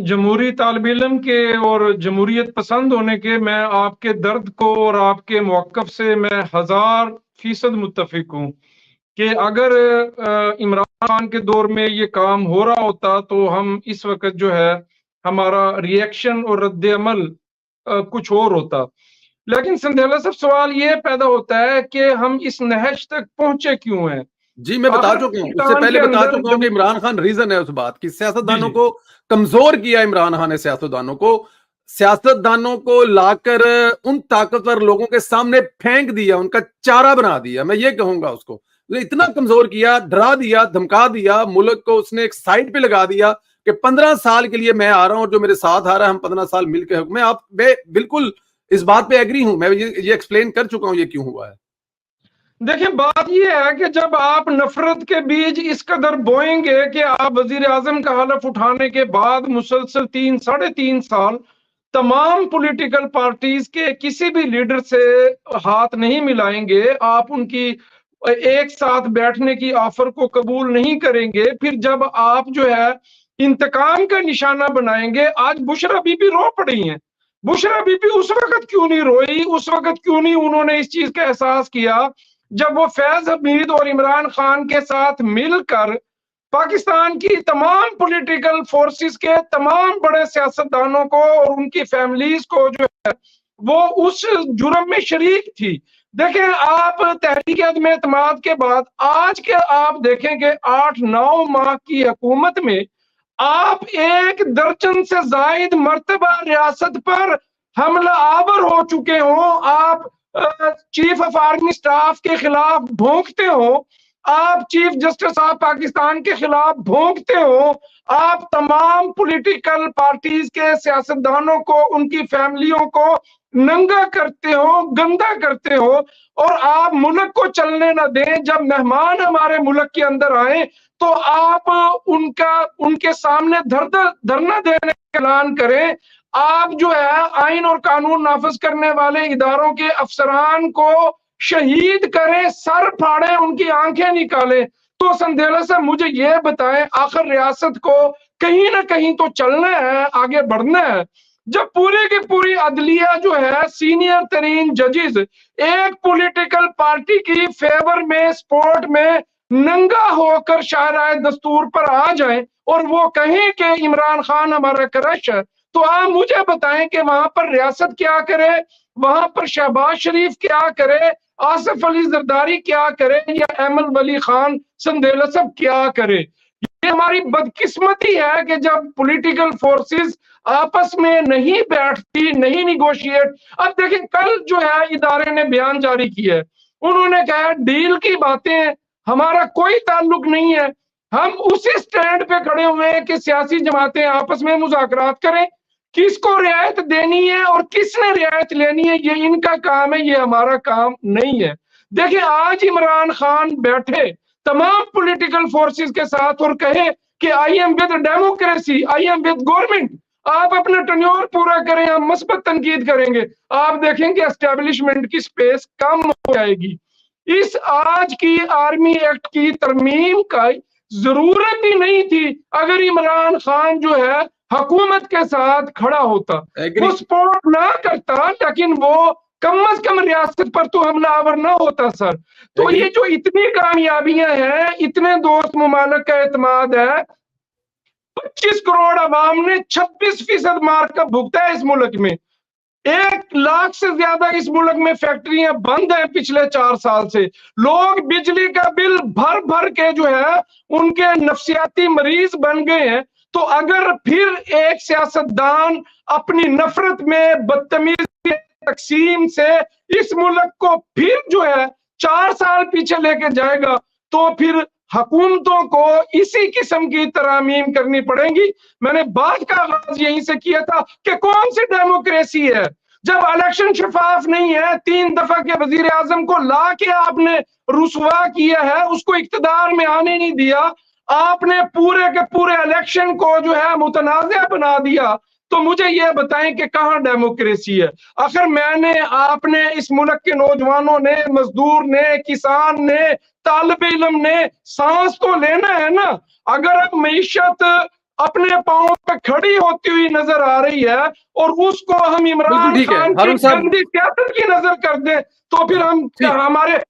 जमहूरी तालिब इल्म के और जमहूरियत पसंद होने के, मैं आपके दर्द को और आपके मौक़िफ़ से मैं 1000% मुत्तफिक हूँ कि अगर इमरान खान के दौर में ये काम हो रहा होता तो हम इस वक्त जो है हमारा रिएक्शन और रद्द अमल कुछ और होता। लेकिन संदेला साहब, सवाल ये पैदा होता है कि हम इस नहज तक पहुंचे क्यों हैं? जी मैं बता चुका हूँ, उससे पहले बता चुका हूँ कि इमरान खान रीजन है उस बात की। सियासतदानों को कमजोर किया इमरान खान ने, सियासतदानों को लाकर उन ताकतवर लोगों के सामने फेंक दिया, उनका चारा बना दिया। मैं ये कहूंगा उसको इतना कमजोर किया, डरा दिया, धमका दिया, मुल्क को उसने एक साइड पे लगा दिया कि 15 साल के लिए मैं आ रहा हूं और जो मेरे साथ आ रहा है हम 15 साल मिलकर। मैं बिल्कुल इस बात पे एग्री हूं, मैं ये एक्सप्लेन कर चुका हूं ये क्यों हुआ है। देखिए बात यह है कि जब आप नफरत के बीज इस कदर बोएंगे कि आप वजीर आजम का हलफ उठाने के बाद मुसलसल 3-3.5 साल तमाम पॉलिटिकल पार्टीज के किसी भी लीडर से हाथ नहीं मिलाएंगे, आप उनकी एक साथ बैठने की ऑफर को कबूल नहीं करेंगे, फिर जब आप जो है इंतकाम का निशाना बनाएंगे। आज बुशरा बीबी रो पड़ी हैं, बुशरा बीबी उस वक्त क्यों नहीं रोई, उस वक्त क्यों नहीं उन्होंने इस चीज का एहसास किया जब वो फैज हमीद और इमरान खान के साथ मिलकर पाकिस्तान की तमाम पॉलिटिकल फोर्सेस के तमाम बड़े सियासतदानों को और उनकी फैमिलीज को जो है वो उस जुर्म में शरीक थी। देखें आप तहरीक अदम एतमाद के बाद आज के आप देखेंगे 8-9 माह की हुकूमत में आप 1 दर्जन से जायद मर्तबा रियासत पर हमला आवर हो चुके हो, आप चीफ ऑफ आर्मी स्टाफ के खिलाफ भोंकते हो, आप चीफ जस्टिस ऑफ पाकिस्तान के खिलाफ भोंकते हो, आप तमाम पॉलिटिकल पार्टीज के सियासतदानों को उनकी फैमिलियों को नंगा करते हो, गंदा करते हो और आप मुल्क को चलने ना दें। जब मेहमान हमारे मुल्क के अंदर आए तो आप उनके सामने धरना देने का ऐलान करें। आप जो है आइन और कानून नाफिज करने वाले इदारों के अफसरान को शहीद करें, सर फाड़े, उनकी आंखें निकालें। तो संदेला से मुझे ये बताएं, आखिर रियासत को कहीं ना कहीं तो चलना है, आगे बढ़ना है। जब पूरी की पूरी अदलिया जो है सीनियर तरीन जजेस एक पॉलिटिकल पार्टी की फेवर में सपोर्ट में नंगा होकर शाहराए दस्तूर पर आ जाए और वो कहें कि इमरान खान हमारा क्रश है, तो आप मुझे बताएं कि वहां पर रियासत क्या करे, वहां पर शहबाज शरीफ क्या करे, आसिफ अली जरदारी क्या करे या अहमद वली खान संदेला सब क्या करे। ये हमारी बदकिस्मती है कि जब पॉलिटिकल फोर्सेस आपस में नहीं बैठती, नहीं निगोशिएट। अब देखिए कल जो है इदारे ने बयान जारी किया है, उन्होंने कहा डील की बातें हमारा कोई ताल्लुक नहीं है, हम उसी स्टैंड पे खड़े हुए हैं कि सियासी जमातें आपस में मुज़ाकरात करें, किसको रियायत देनी है और किसने रियायत लेनी है ये इनका काम है, ये हमारा काम नहीं है। देखिए आज इमरान खान बैठे तमाम पॉलिटिकल फोर्सेस के साथ और कहे कि I am with democracy, I am with government, आप अपना टन्योर पूरा करें, हम मस्बत तनकीद करेंगे, आप देखेंगे एस्टेब्लिशमेंट की स्पेस कम हो जाएगी। इस आज की आर्मी एक्ट की तरमीम का जरूरत ही नहीं थी अगर इमरान खान जो है हुकूमत के साथ खड़ा होता, वो सपोर्ट ना करता, लेकिन वो कम अज कम रियासत पर तो हमलावर ना होता सर। तो ये जो इतनी कामयाबियां हैं, इतने दोस्त मुमालिक का एतमाद है, 25 करोड़ अवाम ने 26% मार्कअप भुगता है इस मुल्क में, 1 लाख से ज्यादा इस मुल्क में फैक्ट्रियां बंद हैं पिछले 4 साल से, लोग बिजली का बिल भर भर के जो है उनके नफ्सियाती मरीज बन गए हैं। तो अगर फिर एक सियासतदान अपनी नफरत में बदतमीजी तकसीम से इस मुल्क को फिर जो है 4 साल पीछे लेके जाएगा तो फिर हुकूमतों को इसी किस्म की तरामीम करनी पड़ेगी। मैंने बात का आगाज यहीं से किया था कि कौन सी डेमोक्रेसी है जब इलेक्शन शफाफ नहीं है, 3 दफा के वजीर आजम को ला के आपने रुसवा किया है, उसको इक्तदार में आने नहीं दिया, आपने पूरे के पूरे इलेक्शन को जो है मुतनाज़ा बना दिया। तो मुझे ये बताएं कि कहां डेमोक्रेसी है। आखिर मैंने आपने इस मुल्क के नौजवानों ने, मजदूर ने, किसान ने, तालिब इल्म ने सांस तो लेना है ना। अगर अब मईशत अपने पांव पे खड़ी होती हुई नजर आ रही है और उसको हम इमरान खान की गंदी सियासत की नजर कर दें तो फिर हम हमारे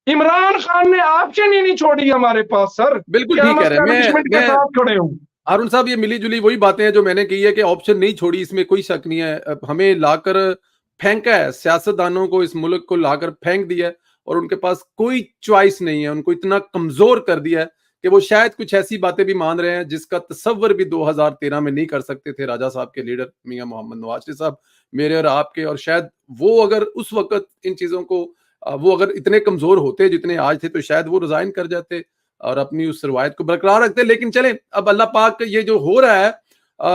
इमरान खान ने ऑप्शन ही नहीं छोड़ी हमारे पास सर। बिल्कुल ठीक कह रहे हैं, मैं खड़े हूं अरुण साहब, ये मिली जुली वही बातें हैं जो मैंने कही है कि ऑप्शन नहीं छोड़ी, इसमें कोई शक नहीं है। हमें लाकर फेंका है, सियासतदानों को इस मुल्क को लाकर फेंक दिया है और उनके पास कोई चॉइस नहीं है, उनको इतना कमजोर कर दिया है कि वो शायद कुछ ऐसी बातें भी मान रहे हैं जिसका तसव्वुर भी 2013 में नहीं कर सकते थे राजा साहब के लीडर मियां मोहम्मद नवाज शरीफ साहब, मेरे और आपके। और शायद वो अगर उस वक्त इन चीजों को वो अगर इतने कमजोर होते जितने आज थे तो शायद वो रिजाइन कर जाते और अपनी उस रवायत को बरकरार रखते। लेकिन चले, अब अल्लाह पाक ये जो हो रहा है,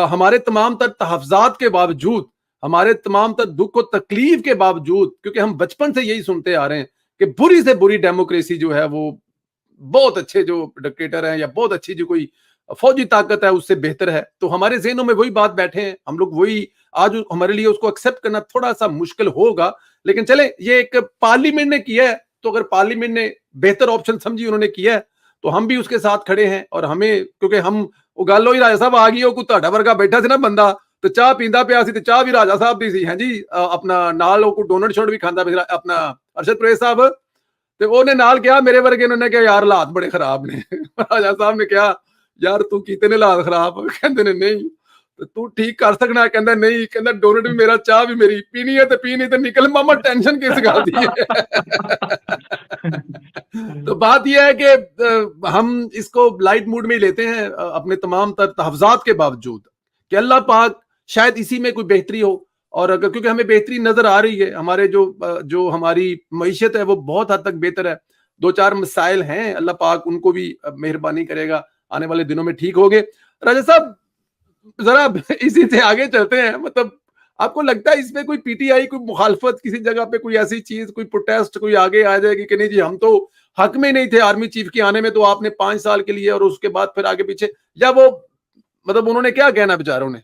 हमारे तमाम तर तहफ्जात के बावजूद, हमारे तमाम तर दुख और तकलीफ के बावजूद, क्योंकि हम बचपन से यही सुनते आ रहे हैं कि बुरी से बुरी डेमोक्रेसी जो है वो बहुत अच्छे जो डिक्टेटर हैं या बहुत अच्छी जो कोई फौजी ताकत है उससे बेहतर है, तो हमारे ज़हनों में वही बात बैठे हैं, हम लोग वही आज हमारे लिए उसको एक्सेप्ट करना थोड़ा सा मुश्किल होगा। लेकिन चले, ये एक पार्लियामेंट ने किया है, तो अगर पार्लियामेंट ने बेहतर ऑप्शन समझी उन्होंने किया है तो हम भी उसके साथ खड़े हैं। और हमें, क्योंकि हम गल हो ही राजा साहब आ गई हो, कोई तुहाडा वर्गा बैठा सी ना बंदा तो चाह पींदा पिया सी, तो चाह भी राजा साहब दी सी, हैं जी, अपना नाल को डोनट शोट भी खांदा पिया अपना अरशद परवेज साहब, तो उन्हें नाल कहा मेरे वर्गे, उन्होंने कहा यार हालात बड़े खराब ने। राजा साहब ने कहा यार तू कीते ने हालात खराब, कहते ने नहीं तो तू ठीक कर सकना, कहता नहीं, कहता डोनट भी मेरा, चाह भी मेरी, पीनी है तो पी, नहीं तो निकल मामा, टेंशन किस गल दी है। तो बात यह है कि हम इसको लाइट मूड में ही लेते हैं अपने तमाम तर तहफ्जात के बावजूद कि अल्लाह पाक शायद इसी में कोई बेहतरी हो। और अगर, क्योंकि हमें बेहतरी नजर आ रही है, हमारे जो हमारी मईशत है वो बहुत हद तक बेहतर है। दो चार मसाइल हैं, अल्लाह पाक उनको भी मेहरबानी करेगा, आने वाले दिनों में ठीक होंगे। राजा साहब जरा इसी से आगे चलते हैं, मतलब आपको लगता है इसमें कोई पीटीआई, कोई मुखालफत, किसी जगह पे कोई ऐसी चीज, कोई प्रोटेस्ट कोई आगे आ जाएगी कि नहीं जी हम तो हक में नहीं थे आर्मी चीफ के आने में, तो आपने 5 साल के लिए और उसके बाद फिर आगे पीछे, या वो मतलब उन्होंने क्या कहना बेचारों ने,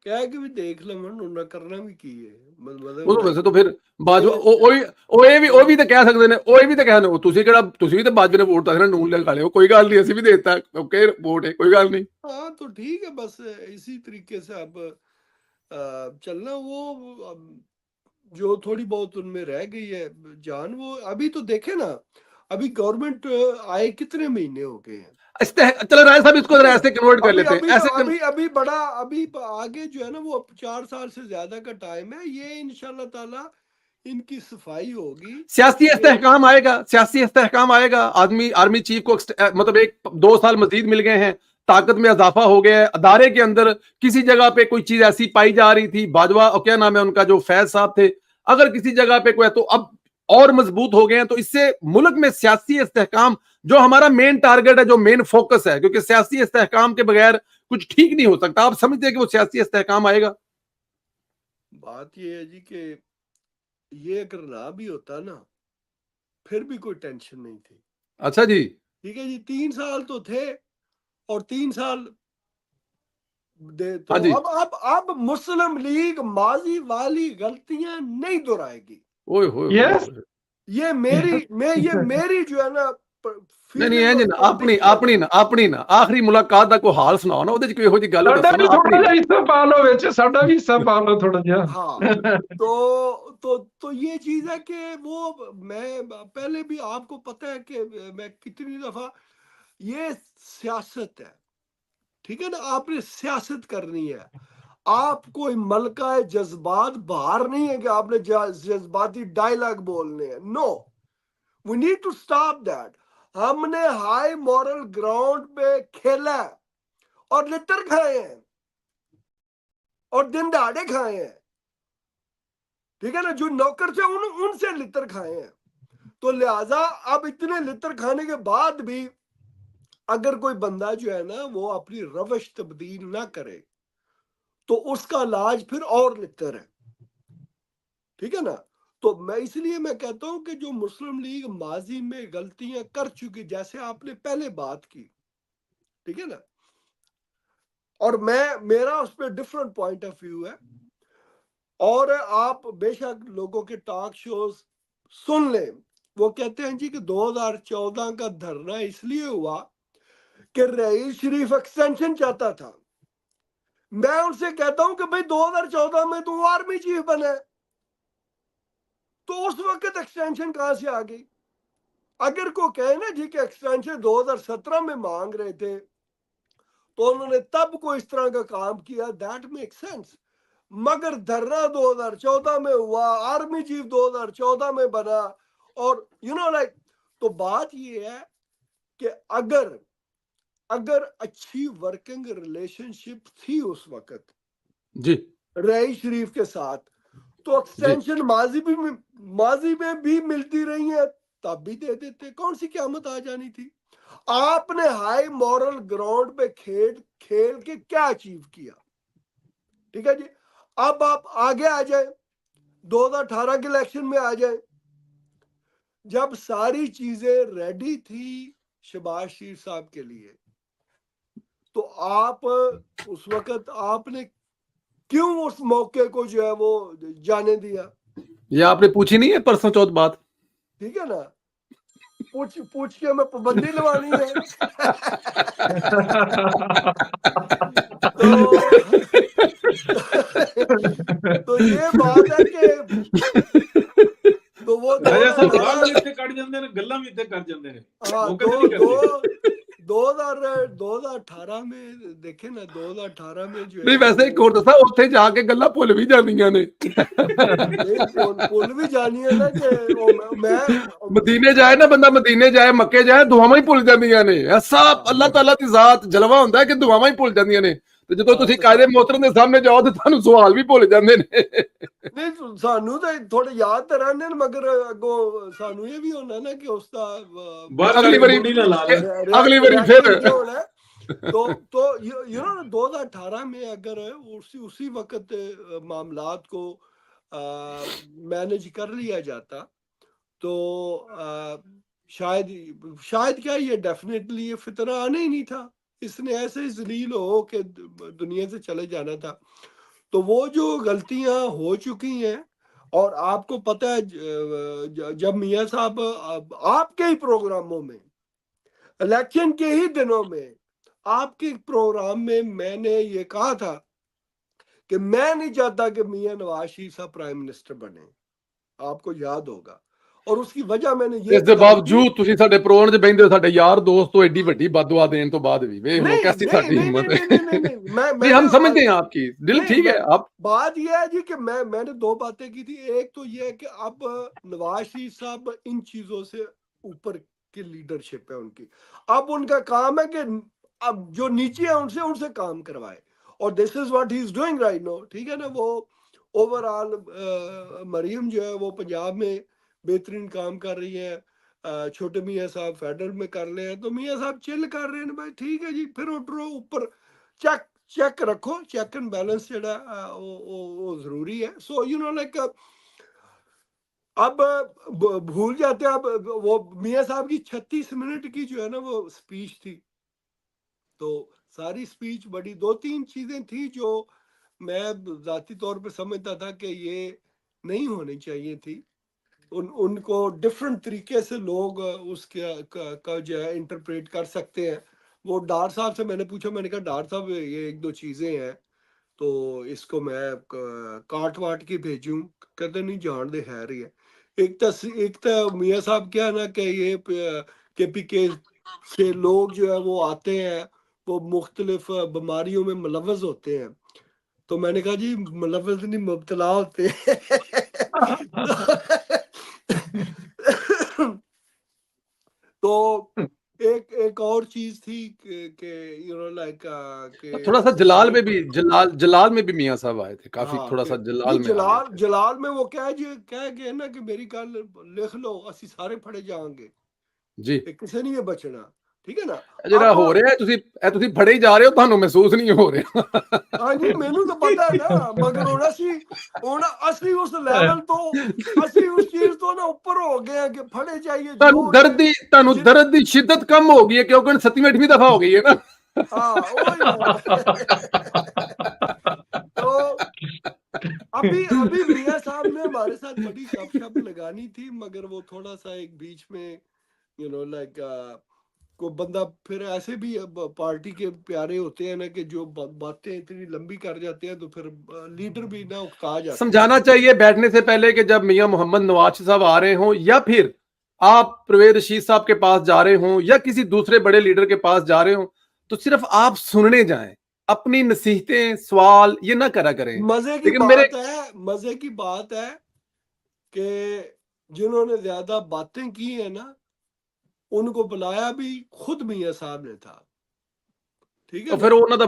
क्या है कि भी देख लो मन उन्होंने करना भी की है, वो तो वैसे तो फिर बाजवा ਉਹ ਵੀ ਤਾਂ ਕਹਿ ਸਕਦੇ ਨੇ, ਉਹ ਵੀ ਤਾਂ ਕਹਿਣ ਉਹ ਤੁਸੀਂ ਵੀ ਤਾਂ ਬਾਜਵੇ ਨੇ ਵੋਟ ਤਾਂ ਨੂਨ ਲਗਾ ਲਿਓ, ਕੋਈ ਗੱਲ ਨਹੀਂ, ਅਸੀਂ ਵੀ ਦੇਤਾ ਓਕੇ वोट है, कोई गल नहीं। हाँ तो ठीक है, बस इसी तरीके से अब चलना। वो जो थोड़ी बहुत उनमें रह गई है जान, वो अभी तो देखे ना, अभी गवर्नमेंट आए कितने महीने हो गए हैं। चलो राय साहब इसको ऐसे कन्वर्ट कर लेते हैं, ऐसे अभी बड़ा, अभी आगे जो है ना वो 4 साल से ज्यादा का टाइम है, ये इंशाल्लाह ताला इनकी सफाई होगी, सियासी इस्तेहकाम आएगा, सियासी इस्तेहकाम आएगा। आर्मी चीफ को मतलब 1-2 साल मजीद मिल गए हैं, ताकत में इजाफा हो गया है। अदारे के अंदर किसी जगह पे कोई चीज ऐसी पाई जा रही थी, बाजवा और क्या नाम है उनका, जो फैज साहब थे, अगर किसी जगह पे कोई, तो अब और मजबूत हो गए हैं। तो इससे मुल्क में सियासी इस्तेहकाम, जो हमारा मेन टारगेट है, जो मेन फोकस है, क्योंकि सियासी इस्तेहकाम के बगैर कुछ ठीक नहीं हो सकता। आप समझते हैं कि वो सियासी इस्तेहकाम आएगा? बात ये है जी कि ये अगर ना भी होता ना फिर भी कोई टेंशन नहीं थी। अच्छा जी, ठीक है जी, 3 साल तो थे और 3 साल दे तो अब मुस्लिम लीग माजी वाली गलतियां नहीं दोहराएगी। ओए होए, ये मेरी जो है ना, नहीं है जी, अपनी ना आखिरी मुलाकात ਦਾ ਕੋਈ ਹਾਲ ਸੁਣਾਓ ਨਾ, ਉਹਦੇ ਚ ਕੋਈ ਇਹੋ ਜਿਹੀ ਗੱਲ ਸਾਡਾ ਵੀ ਥੋੜਾ ਜਿਹਾ ਹਿੱਸਾ ਪਾ ਲਓ ਵਿੱਚ, ਸਾਡਾ ਵੀ ਹਿੱਸਾ ਪਾ ਲਓ ਥੋੜਾ ਜਿਹਾ। हाँ तो ये चीज है कि वो, मैं पहले भी आपको पता है कि मैं कितनी दफा, ये सियासत है, ठीक है ना, आपने सियासत करनी है, आप कोई मलका जज्बात बाहर नहीं है कि आपने जज्बाती डायलॉग बोलने हैं। No, we need to stop that. हमने हाई मॉरल ग्राउंड पे खेला और लिटर खाए हैं और दिन दहाड़े खाए हैं, ठीक है ना, जो नौकर थे उनसे लिटर खाए हैं। तो लिहाजा अब इतने लिटर खाने के बाद भी अगर कोई बंदा जो है ना वो अपनी रवश तब्दील ना करे तो उसका इलाज फिर और लिटर है, ठीक है ना। तो मैं इसलिए मैं कहता हूं कि जो मुस्लिम लीग माजी में गलतियां कर चुकी, जैसे आपने पहले बात की, ठीक है ना, और मेरा उस पर डिफरेंट पॉइंट ऑफ व्यू है, और आप बेशक लोगों के टॉक शोज सुन लें, वो कहते हैं जी कि 2014 का धरना इसलिए हुआ कि रईस शरीफ एक्सटेंशन चाहता था। मैं उनसे कहता हूं कि भाई 2014 में तो आर्मी चीफ बने, तो उस वक्त एक्सटेंशन कहां से आ गई? अगर को कहे ना जी कि एक्सटेंशन 2017 में मांग रहे थे तो उन्होंने तब को इस तरह का काम किया, दैट मेक सेंस। मगर धरना 2014 में हुआ, आर्मी चीफ 2014 में बना, और लाइक तो बात ये है कि अगर अच्छी वर्किंग रिलेशनशिप थी उस वक्त जी रईस शरीफ के साथ, तो एक्सटेंशन माजी में भी मिलती रही है, तब भी दे देते, कौन सी क़यामत आ जानी थी। आपने हाई मॉरल ग्राउंड पे खेल के क्या अचीव किया, ठीक है जी। अब आप आगे आ जाए, 2018 के इलेक्शन में आ जाए, जब सारी चीजें रेडी थी शहबाज शरीफ साहब के लिए, तो आप उस वक्त आपने क्यों उस मौके को जो है वो जाने दिया। ये आपने पूछी नहीं है परसों चौथ बात, ठीक है ना, पूछ के हमें पाबंदी लवानी है। तो ये बात है कि तो वो 2018 में देखे ना, 2018 में जो नहीं वैसे एक और दसा उत्थे जाके गल्लां भुल भी जानियां ने, भुल भी जानी है ना कि मैं मदीने जाए ना बंदा, मदीने जाए मक्के जाए दुआवां ही भुल जांदियां ने। ऐसा अल्लाह ताला दी जात जलवा हुंदा है कि दुआवां ही भुल जांदियां ने, ਤੇ ਜਦੋਂ ਤੁਸੀਂ ਕਾਇਦੇ मोहतरम ਦੇ ਸਾਹਮਣੇ ਜਾਓ ਤੇ ਤੁਹਾਨੂੰ ਸਵਾਲ ਵੀ ਭੁੱਲ ਜਾਂਦੇ ਨੇ। नहीं सानू तो थोड़े याद तो रहने, मगर अगो सानू ये भी होना ना कि उसका अगली बारी फिर तो 2018 में अगर उसी वक्त मामलात को मैनेज कर लिया जाता तो शायद क्या ये डेफिनेटली ये फितरा आना ही नहीं था। इसने ऐसे जलील हो के दुनिया से चले जाना था। तो वो जो गलतियां हो चुकी हैं, और आपको पता है जब मियां साहब आपके ही प्रोग्रामों में, इलेक्शन के ही दिनों में आपके प्रोग्राम में मैंने ये कहा था कि मैं नहीं चाहता कि मियां नवाज शरीफ साहब प्राइम मिनिस्टर बने, आपको याद होगा। और उसकी वजह मैंने ये, इस दे बावजूद ਤੁਸੀਂ ਸਾਡੇ ਪ੍ਰੋਗਰਾਮ 'ਚ ਬੈਠਦੇ ਹੋ, ਸਾਡੇ यार दोस्त तो एडी ਵੱਡੀ बददुआ देने तो बाद भी वे हो कैसी साडी हिम्मत है। नहीं हम समझते हैं आपकी दिल ठीक है। आप बात ये है जी कि मैंने दो बातें की थी। एक तो ये है कि अब नवाज शरीफ साहब इन चीजों से ऊपर की लीडरशिप है उनकी, अब उनका काम है कि अब जो नीचे है उनसे काम करवाए, और this is what he is doing right now, ठीक है ना। वो ओवरऑल मरियम जो है वो पंजाब में बेहतरीन काम कर रही है, छोटे मियाँ साहब फेडरल में कर रहे हैं, तो मियाँ साहब चिल कर रहे हैं भाई, ठीक है जी। फिर उठो ऊपर चेक रखो, चेक एंड बैलेंस जो वो जरूरी है। सो लाइक अब भूल जाते हैं। अब वो मियाँ साहब की 36 मिनट की जो है ना वो स्पीच थी, तो सारी स्पीच बड़ी 2-3 चीजें थी जो मैं जाती तौर पे समझता था कि ये नहीं होनी चाहिए थी। उनको डिफरेंट तरीके से लोग उसके का जो है इंटरप्रेट कर सकते हैं। वो डार साहब से मैंने पूछा, मैंने कहा डार साहब ये 1-2 चीजें हैं तो इसको मैं काट वाट के भेजूं, कहते नहीं जान दे है रही है। एक तो मियाँ साहब क्या है ना कि ये KPK से लोग जो है वो आते हैं, वो मुख्तलिफ बीमारियों में मुलव्वस होते हैं। तो मैंने कहा जी मुलव्वस नहीं, मुब्तला होते हैं। तो एक और चीज थी कि लाइक थोड़ा सा जलाल में भी मियाँ साहब आए थे काफी। थोड़ा सा जलाल में वो कह गए ना कि मेरी गल लिख लो, असि सारे फड़े जाएंगे जी, किसी नहीं है बचना, ठीक है ना। ਜਿਹੜਾ ਹੋ ਰਿਹਾ ਹੈ ਤੁਸੀਂ ਫੜੇ ਹੀ ਜਾ ਰਹੇ ਹੋ, ਤੁਹਾਨੂੰ ਮਹਿਸੂਸ ਨਹੀਂ ਹੋ ਰਿਹਾ। ਹਾਂਜੀ ਮੈਨੂੰ ਤਾਂ ਪਤਾ ਹੈ ਨਾ, ਮਗਰ ਹੁਣ ਅਸੀਂ ਉਸ ਲੈਵਲ ਤੋਂ, ਅਸੀਂ ਉਸ ਚੀਜ਼ ਤੋਂ ਨਾ ਉੱਪਰ ਹੋ ਗਏ ਆ ਕਿ ਫੜੇ ਜਾਈਏ। ਤੁਹਾਨੂੰ ਦਰਦ ਦੀ ਸ਼ਿੱਦਤ ਕਮ ਹੋ ਗਈ ਹੈ ਕਿਉਂਕਿ 7ਵੀਂ 8ਵੀਂ ਦਫਾ ਹੋ ਗਈ ਹੈ ਨਾ। हाँ तो अभी मियाँ साहब ने हमारे साथ बड़ी गपशप लगानी थी, मगर वो थोड़ा सा एक बीच में लाइक को बंदा फिर ऐसे भी पार्टी के प्यारे होते हैं ना कि जो बातें इतनी लंबी कर जाते हैं तो फिर लीडर भी ना उकता जाता। समझाना चाहिए बैठने से पहले कि जब मियाँ मोहम्मद नवाज साहब आ रहे हों या फिर आप परवेज रशीद साहब के पास जा रहे हों या किसी दूसरे बड़े लीडर के पास जा रहे हों, तो सिर्फ आप सुनने जाएं, अपनी नसीहतें सवाल ये ना करा करें। मजे की बात है कि जिन्होंने ज्यादा बातें की है ना, उनको बुलाया भी खुद मियां साहब ने था, ठीक है। तो फिर ਉਹਨਾਂ ਦਾ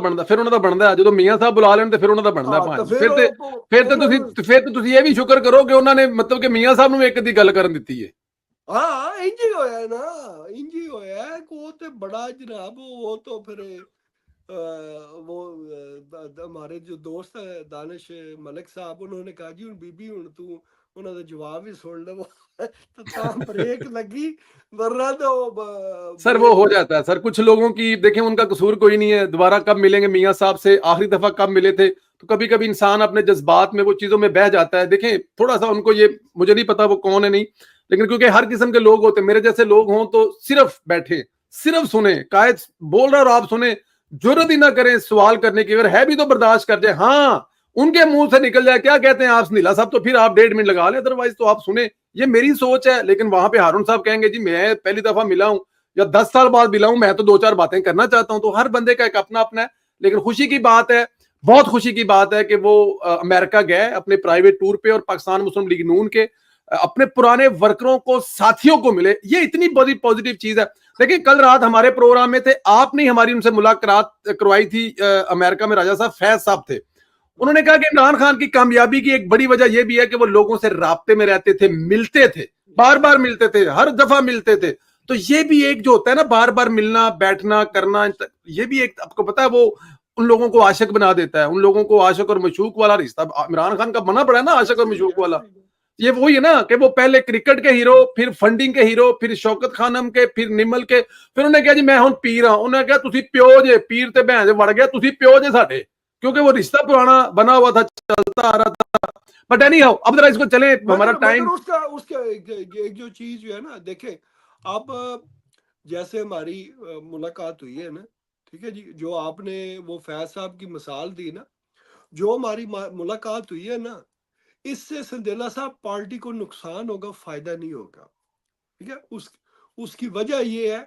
ਬਣਦਾ ਜਦੋਂ ਮੀਆਂ ਸਾਹਿਬ ਬੁਲਾ ਲੈਣ ਤੇ ਫਿਰ ਉਹਨਾਂ ਦਾ ਬਣਦਾ ਭਾਂਜ। ਫਿਰ ਤੇ ਤੁਸੀਂ ਇਹ ਵੀ ਸ਼ੁਕਰ ਕਰੋ ਕਿ ਉਹਨਾਂ ਨੇ ਮਤਲਬ ਕਿ ਮੀਆਂ ਸਾਹਿਬ ਨੂੰ ਇੱਕ ਦੀ ਗੱਲ ਕਰਨ ਦਿੱਤੀ ਹੈ। हाँ इंज ही होया ना, इंज ही होया है कि वो तो बड़ा जनाब, वो तो फिर वो हमारे जो दोस्त है दानिश मलिक साहब, उन्होंने कहा जी हुण बीबी हुण तू उन्होंने जवाब ही सुन ले तो ब्रेक लगी, वरना तो सर वो हो जाता है सर, कुछ लोगों की देखें उनका कसूर कोई नहीं है। दोबारा कब मिलेंगे मियां साहब से, आखिरी दफा कब मिले थे, तो कभी कभी इंसान अपने जज्बात में वो चीजों में बह जाता है। देखें थोड़ा सा उनको, ये मुझे नहीं पता वो कौन है नहीं, लेकिन क्योंकि हर किस्म के लोग होते, मेरे जैसे लोग हों तो सिर्फ बैठे, सिर्फ सुने, कायद बोल रहा और आप सुने, जरूरत ही ना करें सवाल करने की, अगर है भी तो बर्दाश्त कर जाए। हाँ उनके मुंह से निकल जाए क्या कहते हैं आप नीला साहब, तो फिर आप 1.5 मिनट लगा लें, अदरवाइज तो आप सुने। ये मेरी सोच है, लेकिन वहां पे हारून साहब कहेंगे जी मैं पहली दफा मिला हूं या 10 साल बाद मिला हूं, मैं तो 2-4 बातें करना चाहता हूं। तो हर बंदे का एक अपना अपना है, लेकिन खुशी की बात है, बहुत खुशी की बात है कि वो अमेरिका गए अपने प्राइवेट टूर पे और पाकिस्तान मुस्लिम लीग नून के अपने पुराने वर्करों को, साथियों को मिले। ये इतनी बड़ी पॉजिटिव चीज है। देखिए कल रात हमारे प्रोग्राम में थे, आपने हमारी उनसे मुलाकात करवाई थी, अमेरिका में राजा साहब फैज साहब थे। उन्होंने कहा कि इमरान खान की कामयाबी की एक बड़ी वजह यह भी है कि वो लोगों से राब्ते में रहते थे, मिलते थे, बार बार मिलते थे, हर दफा मिलते थे। तो ये भी एक जो होता है ना, बार बार मिलना, बैठना, करना, ये भी एक, आपको पता है, वो उन लोगों को आशिक बना देता है। उन लोगों को आशिक और मशूक वाला रिश्ता इमरान खान का बना पड़ा है ना, आशिक और मशूक वाला। ये वही है ना कि वो पहले क्रिकेट के हीरो, फिर फंडिंग के हीरो, फिर शौकत खानम के, फिर निमल के, फिर उन्हें कहा जी मैं हुण पीर हां। उन्हें कहा तुसी प्यो जे, पीर ते भैन जे वड़ गया, तुसी प्यो जे साडे, क्योंकि वो रिश्ता पुराना बना हुआ था, चलता आ रहा था। बट एनी हाउ अब जरा इसको चले, हमारा टाइम। उसका एक जो चीज जो है ना, देखे अब जैसे हमारी मुलाकात हुई है ना, ठीक है जी, जो आपने वो फैज साहब की मिसाल दी ना, जो हमारी मुलाकात हुई है ना, इससे संदेला साहब पार्टी को नुकसान होगा, फायदा नहीं होगा, ठीक है। उसकी वजह ये है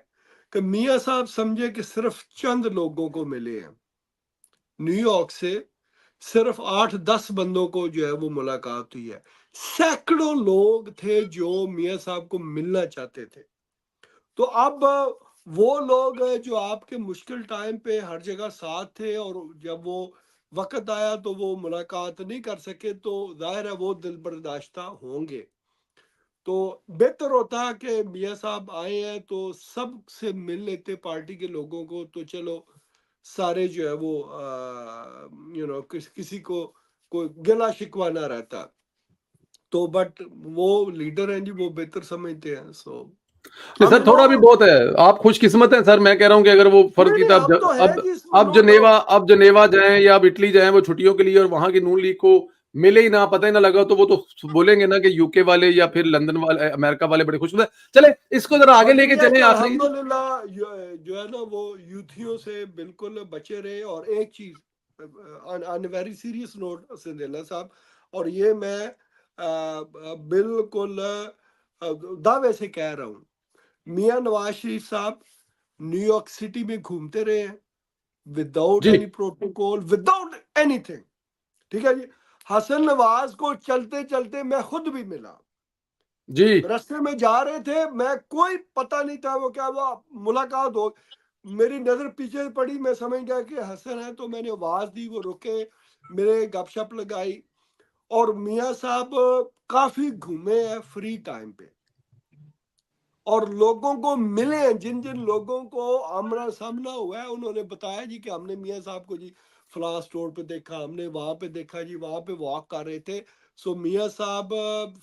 कि मियां साहब समझे कि सिर्फ चंद लोगों को मिले हैं, न्यूयॉर्क से सिर्फ 8-10 बंदों को जो है वो मुलाकात हुई है। सैकड़ों लोग थे जो मियां साहब को मिलना चाहते थे। तो अब वो लोग जो आपके मुश्किल टाइम पे हर जगह साथ थे, और जब वो वक्त आया तो वो मुलाकात नहीं कर सके, तो जाहिर है वो दिल बर्दाश्ता होंगे। तो बेहतर होता कि मियां साहब आए हैं तो सब से मिल लेते पार्टी के लोगों को, तो चलो सारे जो है वो किसी को कोई गिला शिकवा ना रहता। तो बट वो लीडर हैं जी, वो बेहतर समझते हैं। सो सर थोड़ा भी बहुत है, आप खुशकिस्मत हैं सर। मैं कह रहा हूं कि अगर वो फर्ज की अब जनेवा जाएं या अब इटली जाएं वो छुट्टियों के लिए, और वहां की नून लीग को मिले ही ना, पता ही ना लगा, तो वो तो बोलेंगे ना कि यूके वाले या फिर लंदन वाले, अमेरिका वाले बड़े खुश। चले इसको जरा आगे लेके चले। आखिरी जो है ना वो यूथियों से बिल्कुल बचे रहे। और एक चीज ऑन वेरी सीरियस नोट संदेला साहब, और ये मैं बिल्कुल दावे से कह रहा हूँ, मियां नवाज शरीफ साहब न्यूयॉर्क सिटी में घूमते रहे हैं without any protocol, without anything, ठीक है जी। हसन नवाज को चलते चलते मैं खुद भी मिला जी, रास्ते में जा रहे थे, मैं कोई पता नहीं था वो क्या वो मुलाकात हो, मेरी नजर पीछे पड़ी, मैं समझ गया कि हसन है, तो मैंने आवाज दी, वो रुके, मेरे गपशप लगाई। और मियां साहब काफी घूमे हैं फ्री टाइम पे, और लोगों को मिले हैं, जिन जिन लोगों को आमना सामना हुआ है उन्होंने बताया जी कि हमने मियां साहब को जी फलां स्टोर पे देखा, हमने वहां पे देखा जी, वहां पे वॉक कर रहे थे। सो मियां साहब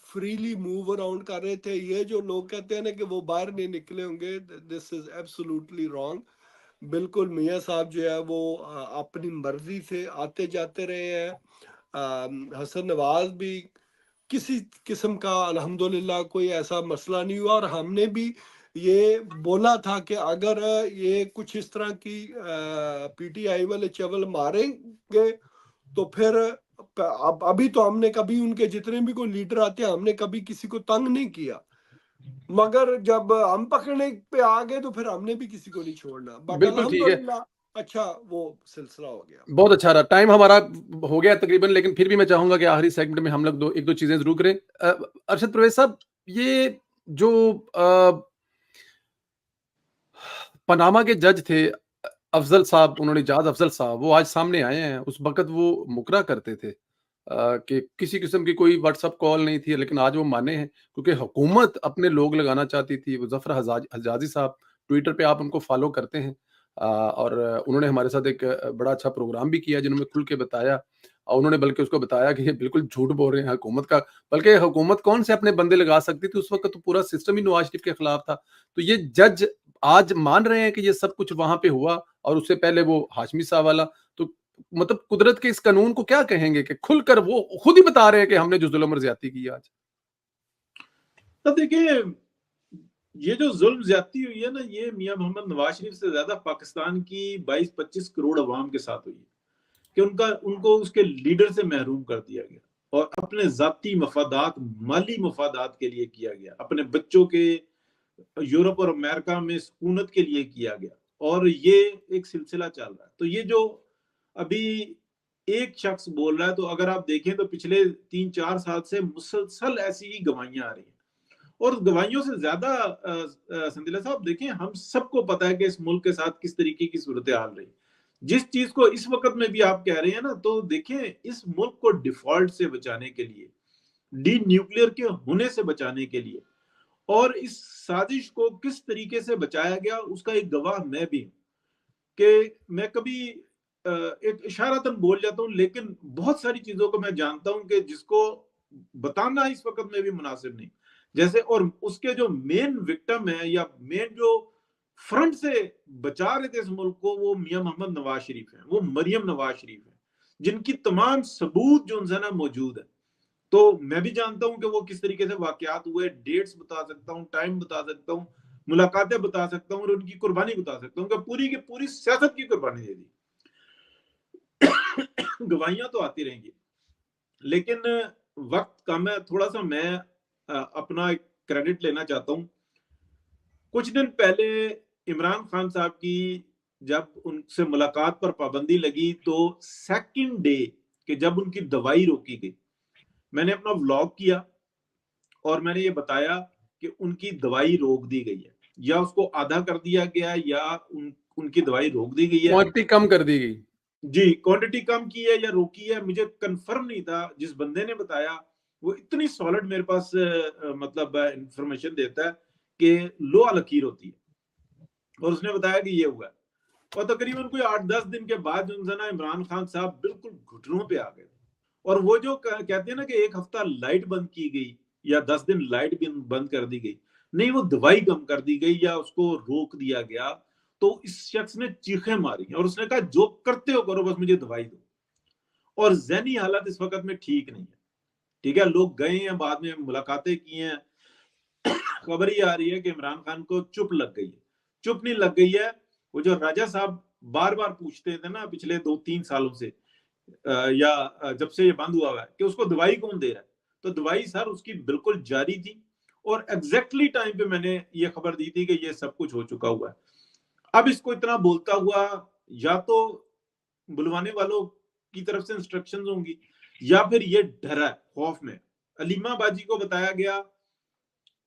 फ्रीली मूव अराउंड कर रहे थे। ये जो लोग कहते हैं ना कि वो बाहर नहीं निकले होंगे, दिस इज एब्सोल्युटली रॉन्ग। बिल्कुल मियां साहब जो है वो अपनी मर्जी से आते जाते रहे हैं। हसन नवाज भी किसी किस्म का अल्हम्दुलिल्लाह कोई ऐसा मसला नहीं हुआ। और हमने भी ये बोला था कि अगर ये कुछ इस तरह की पीटीआई वाले चवल मारेंगे तो फिर अभी तो हमने कभी उनके जितने भी कोई लीडर आते हैं हमने कभी किसी को तंग नहीं किया, मगर जब हम पकड़ने पे आ गए तो फिर हमने भी किसी को नहीं छोड़ना। बट अच्छा वो सिलसिला हो गया। बहुत अच्छा रहा। टाइम हमारा हो गया तकरीबन, लेकिन फिर भी मैं चाहूंगा कि आखिरी सेगमेंट में हम लोग एक दो चीजें जरूर करें। अरशद परवेज साहब, ये जो पनामा के जज थे अफजल साहब, उन्होंने जाज अफजल साहब, वो आज सामने आए हैं। उस वक्त वो मुकरा करते थे कि किसी किस्म की कोई व्हाट्सएप कॉल नहीं थी, लेकिन आज वो माने हैं क्योंकि हुकूमत अपने लोग लगाना चाहती थी। वो जफर हजाजी साहब, ट्विटर पे आप उनको फॉलो करते हैं, और उन्होंने हमारे साथ एक बड़ा अच्छा प्रोग्राम भी किया जिन्होंने खुल के बताया, और उन्होंने बल्कि उसको बताया कि ये बिल्कुल झूठ बोल रहे हैं हुकूमत का। बल्कि हुकूमत कौन से अपने बंदे लगा सकती थी, उस वक्त तो पूरा सिस्टम ही नवाज शरीफ के खिलाफ था। तो ये जज आज मान रहे हैं कि ये सब कुछ वहां पे हुआ, और उससे पहले वो हाशमी साहब वाला। तो मतलब कुदरत के इस कानून को क्या कहेंगे कि खुलकर वो खुद ही बता रहे हैं कि हमने जो जुल्म और ज्यादती की आज। तो देखिए, ये जो जुल्म ज्यादती हुई है ना, ये मियां मोहम्मद नवाज शरीफ से ज्यादा पाकिस्तान की 22-25 करोड़ अवाम के साथ हुई है कि उनको उसके लीडर से महरूम कर दिया गया और अपने जाती मफादात, माली मफादात के लिए किया गया, अपने बच्चों के यूरोप और अमेरिका में सुकूनत के लिए किया गया, और ये एक सिलसिला चल रहा है। तो ये जो अभी एक शख्स बोल रहा है, तो अगर आप देखें तो पिछले 3-4 साल से मुसलसल ऐसी ही गवाहियां आ रही हैं, और गवाहियों से ज्यादा संदिला साहब देखें, हम सबको पता है कि इस मुल्क के साथ किस तरीके की सूरत हाल रही। जिस चीज को इस वक्त में भी आप कह रहे हैं ना, तो देखें, इस मुल्क को डिफॉल्ट से बचाने के लिए, डी न्यूक्लियर के होने से बचाने के लिए, और इस साजिश को किस तरीके से बचाया गया, उसका एक गवाह मैं भी हूं। कि मैं कभी एक इशारतन बोल जाता हूं, लेकिन बहुत सारी चीजों को मैं जानता हूं कि जिसको बताना इस वक्त में भी मुनासिब नहीं। जैसे, और उसके जो मेन विक्टिम है या मेन जो फ्रंट से बचा रहे थे इस मुल्क को, वो मियां मोहम्मद नवाज शरीफ है, वो मरियम नवाज शरीफ है, जिनकी तमाम सबूत जो उनसे ना मौजूद है। तो मैं भी जानता हूं कि वो किस तरीके से वाकयात हुए, डेट्स बता सकता हूं, टाइम बता सकता हूं, मुलाकातें बता सकता हूं, और उनकी कुर्बानी बता सकता हूं कि पूरी की पूरी सियासत की कुर्बानी दे दी। गवाहियां तो आती रहेंगी, लेकिन वक्त कम है। थोड़ा सा मैं अपना क्रेडिट लेना चाहता हूं। कुछ दिन पहले इमरान खान साहब की जब उनसे मुलाकात पर पाबंदी लगी, तो सेकंड डे के जब उनकी दवाई रोकी गई, मैंने अपना व्लॉग किया और मैंने ये बताया कि उनकी दवाई रोक दी गई है, या उसको आधा कर दिया गया, या उनकी दवाई रोक दी गई है, क्वांटिटी कम कर दी गई। जी, क्वांटिटी कम की है या रोकी है, मुझे कंफर्म नहीं था। जिस बंदे ने बताया वो इतनी सॉलिड मेरे पास मतलब इंफॉर्मेशन देता है कि लोहा लकीर होती है, और उसने बताया कि ये हुआ। और तकरीबन कोई 8-10 दिन के बाद जो ना इमरान खान साहब बिल्कुल घुटनों पे आ गए, और वो जो कहते हैं ना कि 1 हफ्ता लाइट बंद की गई या 10 दिन लाइट भी बंद कर दी गई, नहीं, वो दवाई कम कर दी गई या उसको रोक दिया गया। तो इस शख्स ने चीखें मारी और उसने कहा, जो करते हो करो, बस मुझे दवाई दो। और ज़हनी हालत इस वक्त में ठीक नहीं है, ठीक है। लोग गए हैं, बाद में मुलाकातें की हैं, खबर ही आ रही है कि इमरान खान को चुप लग गई है। चुप नहीं लग गई है, वो जो राजा साहब बार बार पूछते थे ना पिछले 2-3 सालों से, या जब से ये बंद हुआ है, कि उसको दवाई कौन दे रहा है, तो दवाई सर उसकी बिल्कुल जारी थी, और एग्जैक्टली टाइम पे मैंने ये खबर दी थी कि ये सब कुछ हो चुका हुआ है। अब इसको इतना बोलता हुआ, या तो बुलवाने वालों की तरफ से इंस्ट्रक्शंस होंगी, या फिर ये डरा है, खौफ में। अलीमा बाजी को बताया गया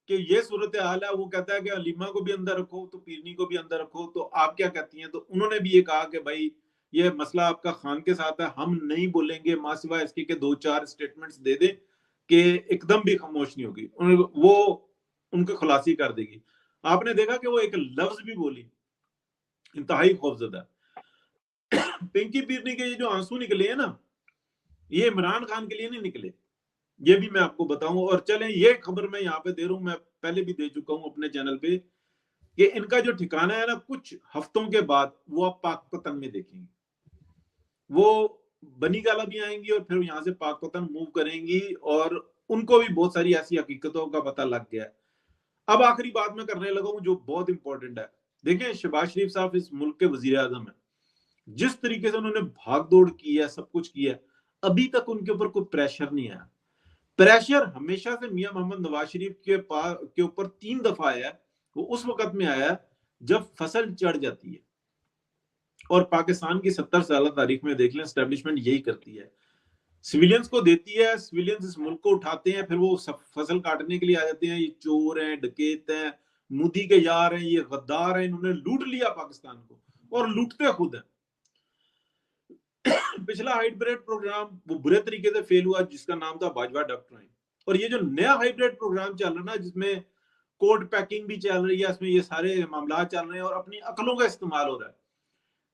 कि ये सूरत हाल है, वो कहता है कि अलीमा को भी अंदर रखो, तो पीरनी को भी अंदर रखो, तो आप क्या कहती हैं? तो उन्होंने भी ये कहा कि भाई ये मसला आपका खान के साथ है, हम नहीं बोलेंगे, मां सिवा इसके के 2-4 स्टेटमेंट्स दे दें कि एकदम भी खामोश नहीं होगी, वो उनको खुलासी कर देगी। आपने देखा कि वो एक लफ्ज भी बोली, इंतहाई खौफजदा। पिंकी पीरनी के ये जो आंसू निकले हैं ना, ये इमरान खान के लिए नहीं निकले, ये भी मैं आपको बताऊं। और चलें, ये खबर मैं यहाँ पे दे रहा हूं, मैं पहले भी दे चुका हूं अपने चैनल पे, कि इनका जो ठिकाना है ना, कुछ हफ्तों के बाद वो आप पाकपतन में देखेंगे। वो बनी गाला भी आएंगी और फिर यहाँ से पाकपतन मूव करेंगी, और उनको भी बहुत सारी ऐसी हकीकतों का पता लग गया है। अब आखिरी बात मैं करने लगा हूं जो बहुत इंपॉर्टेंट है। देखिए, शहबाज शरीफ साहब इस मुल्क के वजीर आजम है, जिस तरीके से उन्होंने भाग दौड़ की है, सब कुछ किया है, अभी तक उनके ऊपर कोई प्रेशर नहीं आया। प्रेशर हमेशा से मियां मोहम्मद नवाज शरीफ के ऊपर 3 दफा आया है। वो उस वक्त में आया जब फसल चढ़ जाती है, और पाकिस्तान की 70 साल तारीख में देख लें, एस्टेब्लिशमेंट यही करती है, सिविलियंस को देती है, सिविलियंस इस मुल्क को उठाते हैं, फिर वो फसल काटने के लिए आ जाते हैं, ये चोर हैं, डकैत हैं, मोदी के यार हैं, ये गद्दार हैं, इन्होंने लूट लिया पाकिस्तान को और लूटते खुद हैं। पिछला हाइब्रिड प्रोग्राम वो बुरे तरीके से फेल हुआ, जिसका नाम था बाजवा डॉक्ट्राइन, और ये जो नया हाइब्रिड प्रोग्राम चल रहा है ना, जिसमें कोड पैकिंग भी चल रही है, इसमें ये सारे मामला चल रहे हैं और अपनी अकलों का इस्तेमाल हो रहा है,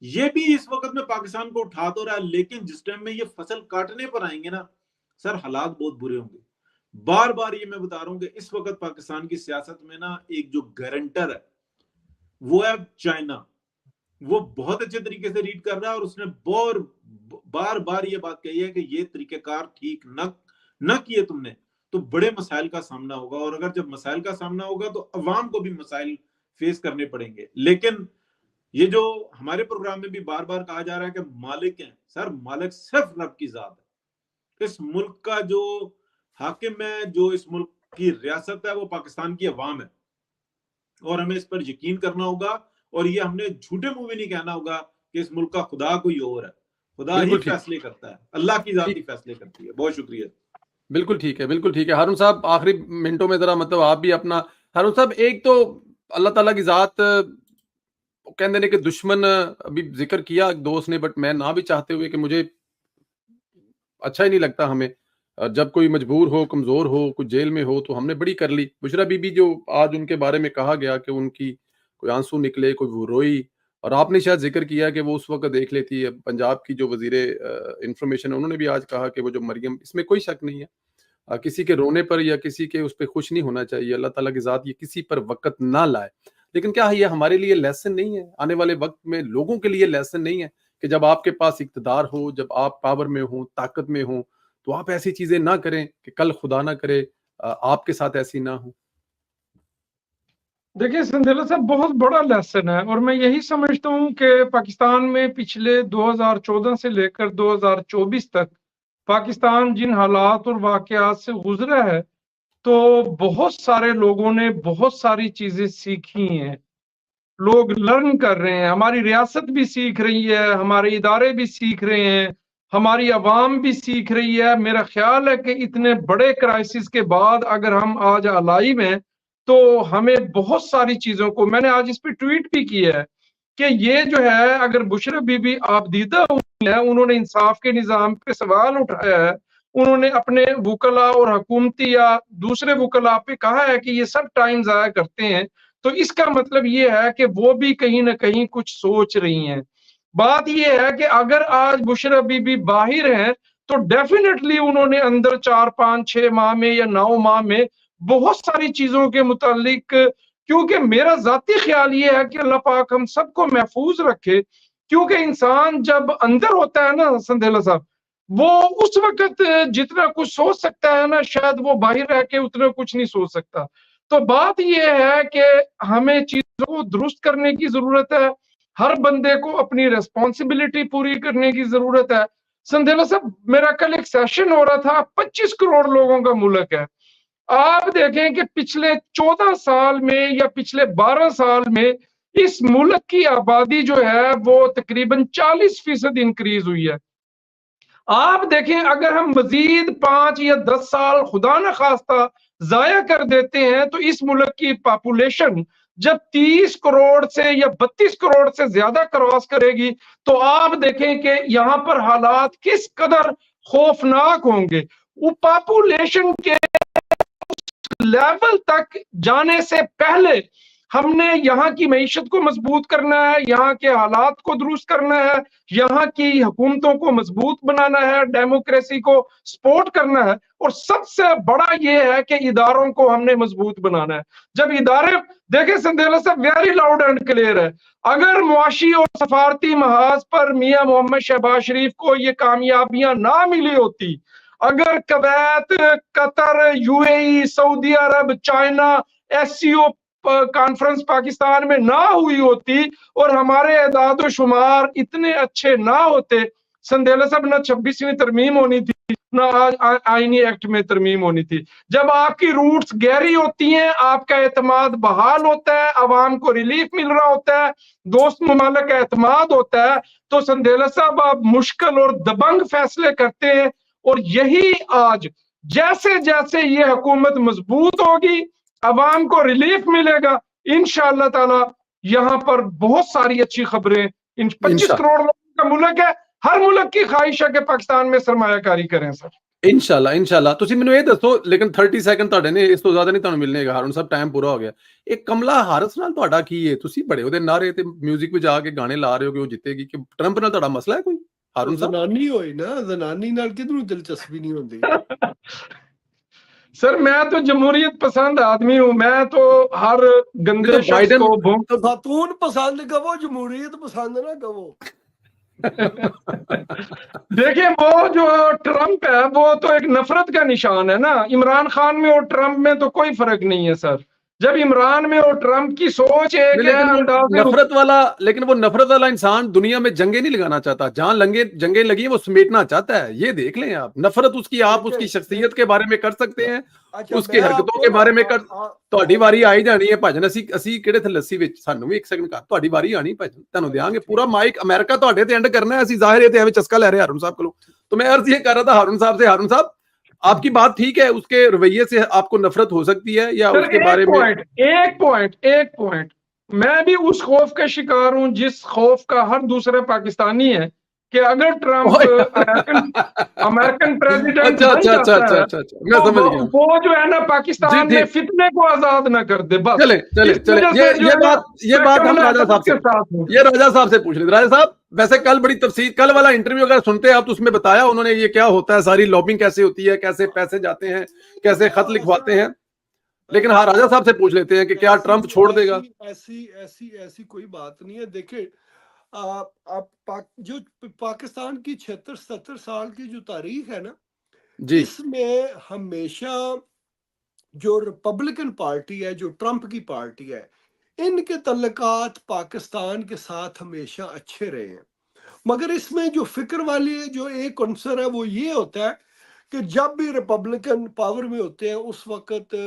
ये भी इस वक्त में पाकिस्तान को उठा तो रहा है। लेकिन जिस टाइम में ये फसल काटने पर आएंगे ना सर, हालात बहुत बुरे होंगे। बार बार ये मैं बता रहा हूं कि इस वक्त पाकिस्तान की सियासत में ना एक जो गारंटर है वो है चाइना। वो बहुत अच्छे तरीके से रीड कर रहा है और उसने बार बार ये बात कही है कि ये तरीकेकार ठीक न किए तुमने तो बड़े मसाइल का सामना होगा, और अगर जब मसाइल का सामना होगा तो अवाम को भी मसाइल फेस करने पड़ेंगे। लेकिन ये जो हमारे प्रोग्राम में भी बार बार कहा जा रहा है कि मालिक हैं, सर मालिक सिर्फ रब की जात है। इस मुल्क का जो हाकिम है, जो इस मुल्क की रियासत है, वो पाकिस्तान की अवाम है और हमें इस पर यकीन करना होगा। और ये हमने झूठे मुंह में नहीं कहना होगा कि इस मुल्क का खुदा कोई और है। खुदा ही फैसले करता है, अल्लाह की जात ही फैसले करती है। बहुत शुक्रिया। बिल्कुल ठीक है, बिल्कुल ठीक है। हारून साहब आखिरी मिनटों में जरा मतलब आप भी अपना, हारून साहब एक तो अल्लाह ताला की जात कहने ने कि दुश्मन अभी जिक्र किया दोस्त ने, बट मैं ना भी चाहते हुए कि मुझे अच्छा ही नहीं लगता हमें जब कोई मजबूर हो, कमजोर हो, कुछ जेल में हो, तो हमने बड़ी कर ली। बुशरा बीबी जो आज उनके बारे में कहा गया कि उनकी कोई आंसू निकले, कोई वो रोई, और आपने शायद जिक्र किया कि वो उस वक्त देख लेती है। पंजाब की जो वजीरे इंफॉर्मेशन है उन्होंने भी आज कहा कि वो जो मरियम, इसमें कोई शक नहीं है, किसी के रोने पर या किसी के उस पर खुश नहीं होना चाहिए। अल्लाह ताला की जात ये किसी पर वक़्त ना लाए। लेकिन क्या ये हमारे लिए लेसन नहीं है, आने वाले वक्त में लोगों के लिए लेसन नहीं है कि जब आपके पास इक़्तिदार हो, जब आप पावर में हो, ताकत में हो, तो आप ऐसी चीजें ना करें कि कल खुदा ना करे आपके साथ ऐसी ना हो। देखिए संदेला साहब, बहुत बड़ा लेसन है, और मैं यही समझता हूँ कि पाकिस्तान में पिछले 2014 से लेकर 2024 तक पाकिस्तान जिन हालात और वाकयात से गुजरा है, तो बहुत सारे लोगों ने बहुत सारी चीजें सीखी हैं। लोग लर्न कर रहे हैं, हमारी रियासत भी सीख रही है, हमारे इदारे भी सीख रहे हैं, हमारी आवाम भी सीख रही है। मेरा ख्याल है कि इतने बड़े क्राइसिस के बाद अगर हम आज अलाइव हैं तो हमें बहुत सारी चीजों को, मैंने आज इस पे ट्वीट भी किया है कि ये जो है, अगर बुशरा बीबी आबदीदा हुई है, उन्होंने इंसाफ के निज़ाम पे सवाल उठाया है, उन्होंने अपने वुकला और हुकूमती या दूसरे वुकला पे कहा है कि ये सब टाइम ज़ाया करते हैं, तो इसका मतलब ये है कि वो भी कहीं ना कहीं कुछ सोच रही हैं। बात ये है कि अगर आज बुशरा बीबी बाहर हैं तो डेफिनेटली उन्होंने अंदर 4, 5, 6 माह में या 9 माह में बहुत सारी चीजों के मुतालिक, क्योंकि मेरा जाती ख्याल ये है कि अल्लाह पाक हम सबको महफूज रखे, क्योंकि इंसान जब अंदर होता है ना संदेला साहब, वो उस वक्त जितना कुछ सोच सकता है ना, शायद वो बाहर रह के उतना कुछ नहीं सोच सकता। तो बात ये है कि हमें चीजों को दुरुस्त करने की जरूरत है, हर बंदे को अपनी रिस्पॉन्सिबिलिटी पूरी करने की जरूरत है। संदेला साहब, मेरा कल एक सेशन हो रहा था, 25 करोड़ लोगों का मुल्क है। आप देखें कि पिछले 14 साल में या पिछले 12 साल में इस मुल्क की आबादी जो है वो तकरीबन 40% इंक्रीज हुई है। आप देखें, अगर हम मजीद 5 या 10 साल खुदा न खास्ता जाया कर देते हैं तो इस मुल्क की पॉपुलेशन जब 30 करोड़ से या 32 करोड़ से ज्यादा क्रॉस करेगी तो आप देखें कि यहाँ पर हालात किस कदर खौफनाक होंगे। वो पॉपुलेशन के लेवल तक जाने से पहले हमने यहाँ की मईशत को मजबूत करना है, यहाँ के हालात को दुरुस्त करना है, यहाँ की हुकूमतों को मजबूत बनाना है, डेमोक्रेसी को सपोर्ट करना है, और सबसे बड़ा ये है कि इदारों को हमने मजबूत बनाना है। जब इदारे, देखें संदेला साहब, वेरी लाउड एंड क्लियर है, अगर मुआशी और सफारती महाज पर मियां मोहम्मद शहबाज शरीफ को ये कामयाबियां ना मिली होती, अगर कुवैत, कतर, यूएई, सऊदी अरब, चाइना, एससीओ कॉन्फ्रेंस पाकिस्तान में ना हुई होती और हमारे एदाद शुमार इतने अच्छे ना होते, संदेला साहब ना 26वीं तरमीम होनी थी, ना आज आईनी एक्ट में तरमीम होनी थी। जब आपकी रूट्स गहरी होती हैं, आपका एतमाद बहाल होता है, आवाम को रिलीफ मिल रहा होता है, दोस्त ममालिक का एतमाद होता है, तो संदेला साहब आप मुश्किल और दबंग फैसले करते हैं। और यही आज जैसे जैसे ये हुकूमत मजबूत होगी, आवाम को रिलीफ मिलेगा, इंशाअल्लाह ताला यहाँ पर बहुत सारी अच्छी खबरें। 25 करोड़ लोगों का मुल्क है, हर मुल्क की ख्वाहिश है कि पाकिस्तान में सरमायाकारी करें सर। इंशाल्लाह इंशाल्लाह। ਤੁਸੀਂ ਮੈਨੂੰ ਇਹ ਦੱਸੋ, ਲੇਕਿਨ 30 ਸੈਕਿੰਡ ਤੁਹਾਡੇ ਨੇ, ਇਸ ਤੋਂ ਜ਼ਿਆਦਾ ਨਹੀਂ ਤੁਹਾਨੂੰ ਮਿਲਣੇਗਾ ਹਾरून ਸਾਹਿਬ, ਟਾਈਮ ਪੂਰਾ ਹੋ ਗਿਆ। ਇਹ ਕਮਲਾ ਹਾਰਿਸ ਨਾਲ ਤੁਹਾਡਾ ਕੀ ਹੈ? ਤੁਸੀਂ ਬੜੇ ਉਹਦੇ ਨਾਰੇ ਤੇ ਮਿਊਜ਼ਿਕ ਵਜਾ ਕੇ ਗਾਣੇ ਲਾ ਰਹੇ ਹੋ ਕਿ ਉਹ ਜਿੱਤੇਗੀ, ਕਿ ਟਰੰਪ ਨਾਲ ਤੁਹਾਡਾ ਮਸਲਾ ਹੈ ਕੋਈ? ਹਾरून ਸਾਹਿਬ ਜ਼ਨਾਨੀ ਹੋਈ ਨਾ, ਜ਼ਨਾਨੀ ਨਾਲ ਕਿਹਨੂੰ ਦਿਲਚਸਪੀ ਨਹੀਂ ਹੁੰਦੀ। सर मैं तो जमहूरियत पसंद आदमी हूँ, मैं तो हर गंदे शख्स को खातून पसंद करो, जमहूरियत पसंद ना करो। देखिए वो जो ट्रंप है वो तो एक नफरत का निशान है ना। इमरान खान में और ट्रंप में तो कोई फर्क नहीं है सर। जब इमरान में और ट्रंप की सोच एक नफरत वाला, लेकिन वो नफरत वाला इंसान दुनिया में जंगे नहीं लगाना चाहता। जहां जंगे लगी है वो समेटना चाहता है। ये देख लें आप, नफरत उसकी, आप उसकी शख्सियत के बारे में कर सकते हैं, उसकी हरकतों के बारे में कर। ਤੁਹਾਡੀ ਵਾਰੀ ਆਈ ਜਾਣੀ ਹੈ ਭਜਨ। ਅਸੀਂ ਕਿਹੜੇ ਥੇ ਲੱਸੀ ਵਿੱਚ, ਸਾਨੂੰ ਵੀ 1 ਸੈਕਿੰਡ ਕਰ, ਤੁਹਾਡੀ ਵਾਰੀ ਆਣੀ ਭਜਨ, ਤੁਹਾਨੂੰ ਦੇਾਂਗੇ ਪੂਰਾ ਮਾਈਕ। ਅਮਰੀਕਾ ਤੁਹਾਡੇ ਤੇ ਐਂਡ ਕਰਨਾ ਹੈ, ਅਸੀਂ ਜ਼ਾਹਿਰ ਹੈ ਤੇ ਐਵੇਂ ਚਸਕਾ ਲੈ ਰਹੇ ਹਾरून साहब को। तो मैं अर्ज ये कर रहा था हारून साहब से, हारून साहब आपकी बात ठीक है, उसके रवैये से आपको नफरत हो सकती है या उसके बारे में? एक पॉइंट मैं भी उस खौफ का शिकार हूं जिस खौफ का हर दूसरा पाकिस्तानी है कि अगर ट्रंप अमेरिकन प्रेसिडेंट मैं समझ गया, वो जो है ना पाकिस्तान में फितने को आजाद ना कर दे। बस चले ये बात हम राजा साहब से पूछ लेते। राजा साहब वैसे कल बड़ी तफसील, कल वाला इंटरव्यू अगर सुनते हैं आप तो उसमें बताया उन्होंने ये क्या होता है, सारी लॉबिंग कैसे होती है, कैसे पैसे जाते हैं, कैसे खत लिखवाते हैं। लेकिन हाँ राजा साहब से पूछ लेते हैं कि क्या ट्रंप छोड़ देगा? ऐसी कोई बात नहीं है। देखिए जो पाकिस्तान की 76-77 साल की जो तारीख है ना जी, इसमें हमेशा जो रिपब्लिकन पार्टी है, जो ट्रंप की पार्टी है, इनके तल्लुकात पाकिस्तान के साथ हमेशा अच्छे रहे हैं। मगर इसमें जो फिक्र वाली जो एक अंसर है वो ये होता है कि जब भी रिपब्लिकन पावर में होते हैं उस वक्त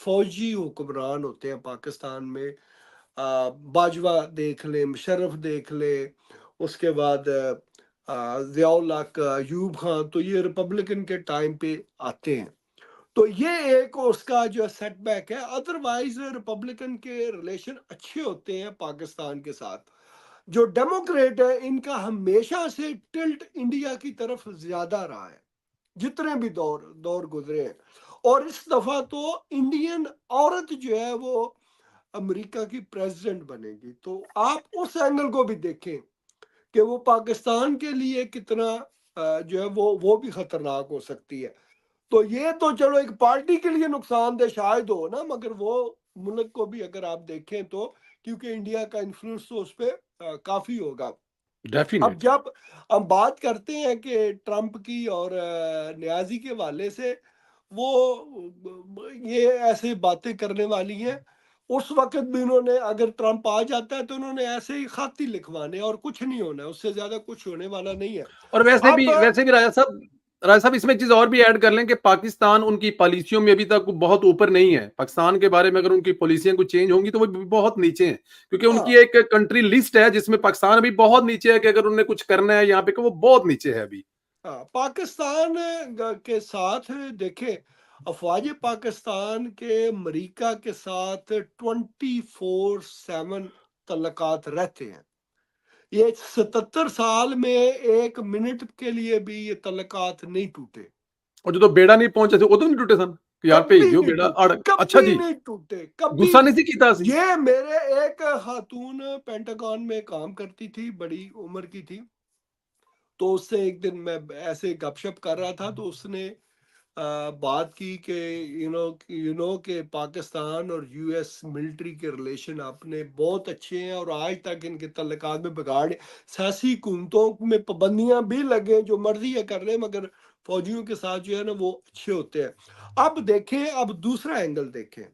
फौजी हुक्मरान होते हैं पाकिस्तान में। बाजवा देख ले, मुशर्रफ देख ले, उसके बाद ज़ियाउल हक, अयूब खान, तो ये रिपब्लिकन के टाइम पे आते हैं। तो ये एक उसका जो सेटबैक है। अदरवाइज रिपब्लिकन के रिलेशन अच्छे होते हैं पाकिस्तान के साथ। जो डेमोक्रेट है इनका हमेशा से टिल्ट इंडिया की तरफ ज्यादा रहा है, जितने भी दौर गुजरे हैं। और इस दफा तो इंडियन औरत जो है वो अमेरिका की प्रेसिडेंट बनेगी। तो आप उस एंगल को भी देखें कि वो पाकिस्तान के लिए कितना जो है वो भी खतरनाक हो सकती है। तो ये तो चलो एक पार्टी के लिए नुकसानदेह शायद हो ना, मगर वो मुल्क को भी अगर आप देखें तो, क्योंकि इंडिया का इन्फ्लुएंस तो उस पर काफी होगा। अब जब हम बात करते हैं कि ट्रंप की और न्याजी के वाले से, वो ये ऐसे बातें करने वाली हैं। उस वक्त भी उन्होंने, अगर ट्रंप आ जाता है तो उन्होंने ऐसे ही खाती लिखवाने और कुछ नहीं होना है, उससे ज्यादा कुछ होने वाला नहीं है। और वैसे भी राजा साहब इसमें एक चीज और भी ऐड कर लें कि पाकिस्तान उनकी पॉलिसियों में अभी तक बहुत ऊपर नहीं है। पाकिस्तान के बारे में अगर उनकी पॉलिसियां कुछ चेंज होंगी तो वो बहुत नीचे हैं, क्योंकि उनकी एक कंट्री लिस्ट है जिसमें पाकिस्तान अभी बहुत नीचे है कि अगर उन्हें कुछ करना है यहाँ पे वो बहुत नीचे है अभी। पाकिस्तान के साथ देखें, अफवाज पाकिस्तान के अमेरिका के साथ 24/7 तल्लुकात रहते हैं। ये 77 साल में 1 मिनट के लिए भी ये तल्लुकात नहीं टूटे। और जो बेड़ा नहीं पहुंचे थे वो तो नहीं टूटे सन यार, भेजियो बेड़ा। अच्छा जी, नहीं टूटे, कभी गुस्सा नहीं कीता। ये मेरे एक खातून पेंटागन में काम करती थी, बड़ी उम्र की थी, तो उससे एक दिन मैं ऐसे गपशप कर रहा था तो उसने बात की कि यू नो कि पाकिस्तान और यूएस मिलिट्री के रिलेशन अपने बहुत अच्छे हैं और आज तक इनके तल्लुकात में बिगाड़, सियासी हुकूमतों में पाबंदियां भी लगे, जो मर्जी है कर ले, मगर फौजियों के साथ जो है ना वो अच्छे होते हैं। अब देखें, अब दूसरा एंगल देखें,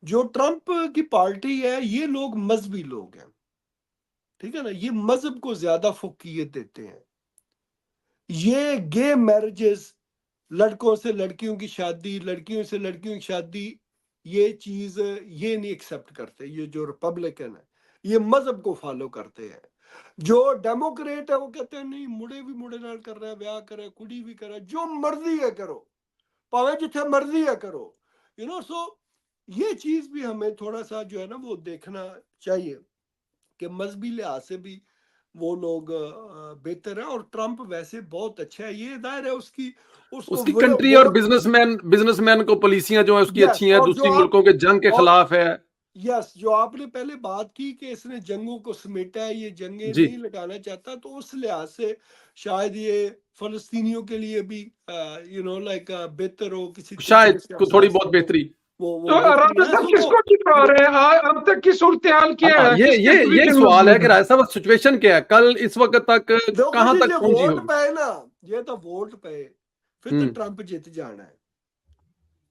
जो ट्रंप की पार्टी है ये लोग मजहबी लोग हैं, ठीक है ना, ये मजहब को ज्यादा फोकियत देते हैं। ये गे मैरिजेस, लड़कों से लड़कियों की शादी, लड़कियों से लड़कियों की शादी, ये चीज ये नहीं एक्सेप्ट करते। ये जो रिपब्लिकन है ये मजहब को फॉलो करते हैं। जो डेमोक्रेट है वो कहते हैं नहीं, मुड़े भी मुड़े नाल कर रहा है, ब्याह करे, कुड़ी भी करे, जो मर्जी है करो, भावे जिथे मर्जी है करो, यू नो। सो ये चीज भी हमें थोड़ा सा जो है ना वो देखना चाहिए कि मजहबी लिहाज से भी वो लोग बेहतर है। और ट्रम्प वैसे बहुत अच्छा है, ये दायर है उसकी कंट्री और बिजनेसमैन को पॉलिसियां जो है उसकी अच्छी हैं, दूसरी मुल्कों के जंग के खिलाफ है। यस, जो आपने पहले बात की कि इसने जंगों को समेटा है, ये जंगें नहीं लगाना चाहता, तो उस लिहाज से शायद ये फलस्तीनियों के लिए भी यू नो लाइक बेहतर हो, किसी शायद थोड़ी बहुत बेहतरी। तो राजा साहब किसको जिता रहे हैं अब तक की सूरत-ए-हाल क्या है? ये सवाल है कि राजा साहब सिचुएशन क्या है कल इस वक्त तक कहां तक पहुंची हो? वोट पे ना, ये तो वोट पे फिर तो ट्रंप जीत जाना है,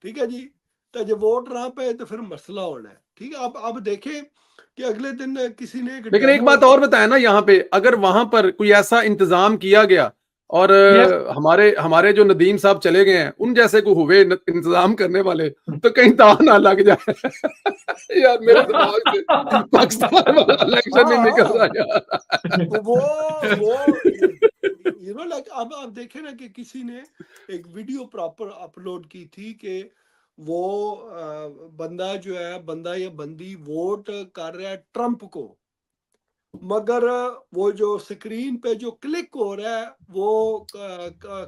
ठीक है जी। तो जब वोट रहा पे तो फिर मसला होना है, ठीक है। अब देखें कि अगले दिन किसी ने लेकिन एक बात और बताया ना यहाँ पे, अगर वहां पर कोई ऐसा इंतजाम किया गया और हमारे जो नदीम साहब चले गए हैं, उन जैसे को हुए इंतजाम करने वाले, तो कहीं ताव ना लग जाए। यार मेरे दिमाग से पाकिस्तान वाला इलेक्शन नहीं निकल रहा यार। वो यू नो लाइक अब आप देखें ना कि किसी ने एक वीडियो प्रॉपर अपलोड की थी कि वो बंदा जो है, बंदा या बंदी वोट कर रहा है ट्रंप को, मगर वो जो स्क्रीन पे जो क्लिक हो रहा है वो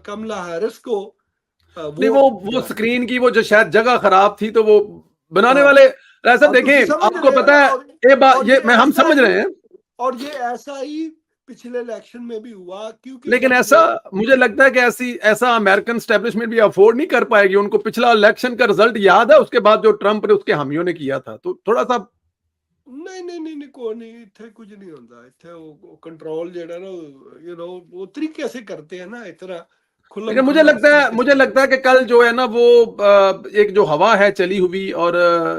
कमला हैरिस को नहीं, वो स्क्रीन की वो जो शायद जगह खराब थी, तो वो बनाने वाले ऐसा देखें, आपको पता है ये बात, ये मैं हम समझ रहे हैं, और ये ऐसा ही पिछले इलेक्शन में भी हुआ, क्योंकि लेकिन ऐसा मुझे लगता है कि ऐसा अमेरिकन एस्टेब्लिशमेंट भी अफोर्ड नहीं कर पाएगी। उनको पिछला इलेक्शन का रिजल्ट याद है, उसके बाद जो ट्रंप ने उसके हामियों ने किया था, तो थोड़ा सा नहीं कोई नहीं, इतने कुछ नहीं होता, इतने वो कंट्रोल जेड़ा ना यू नो वो तरीके से करते हैं ना इतना खुला। लेकिन मुझे लगता है कि कल जो है ना वो एक जो हवा है चली हुई, और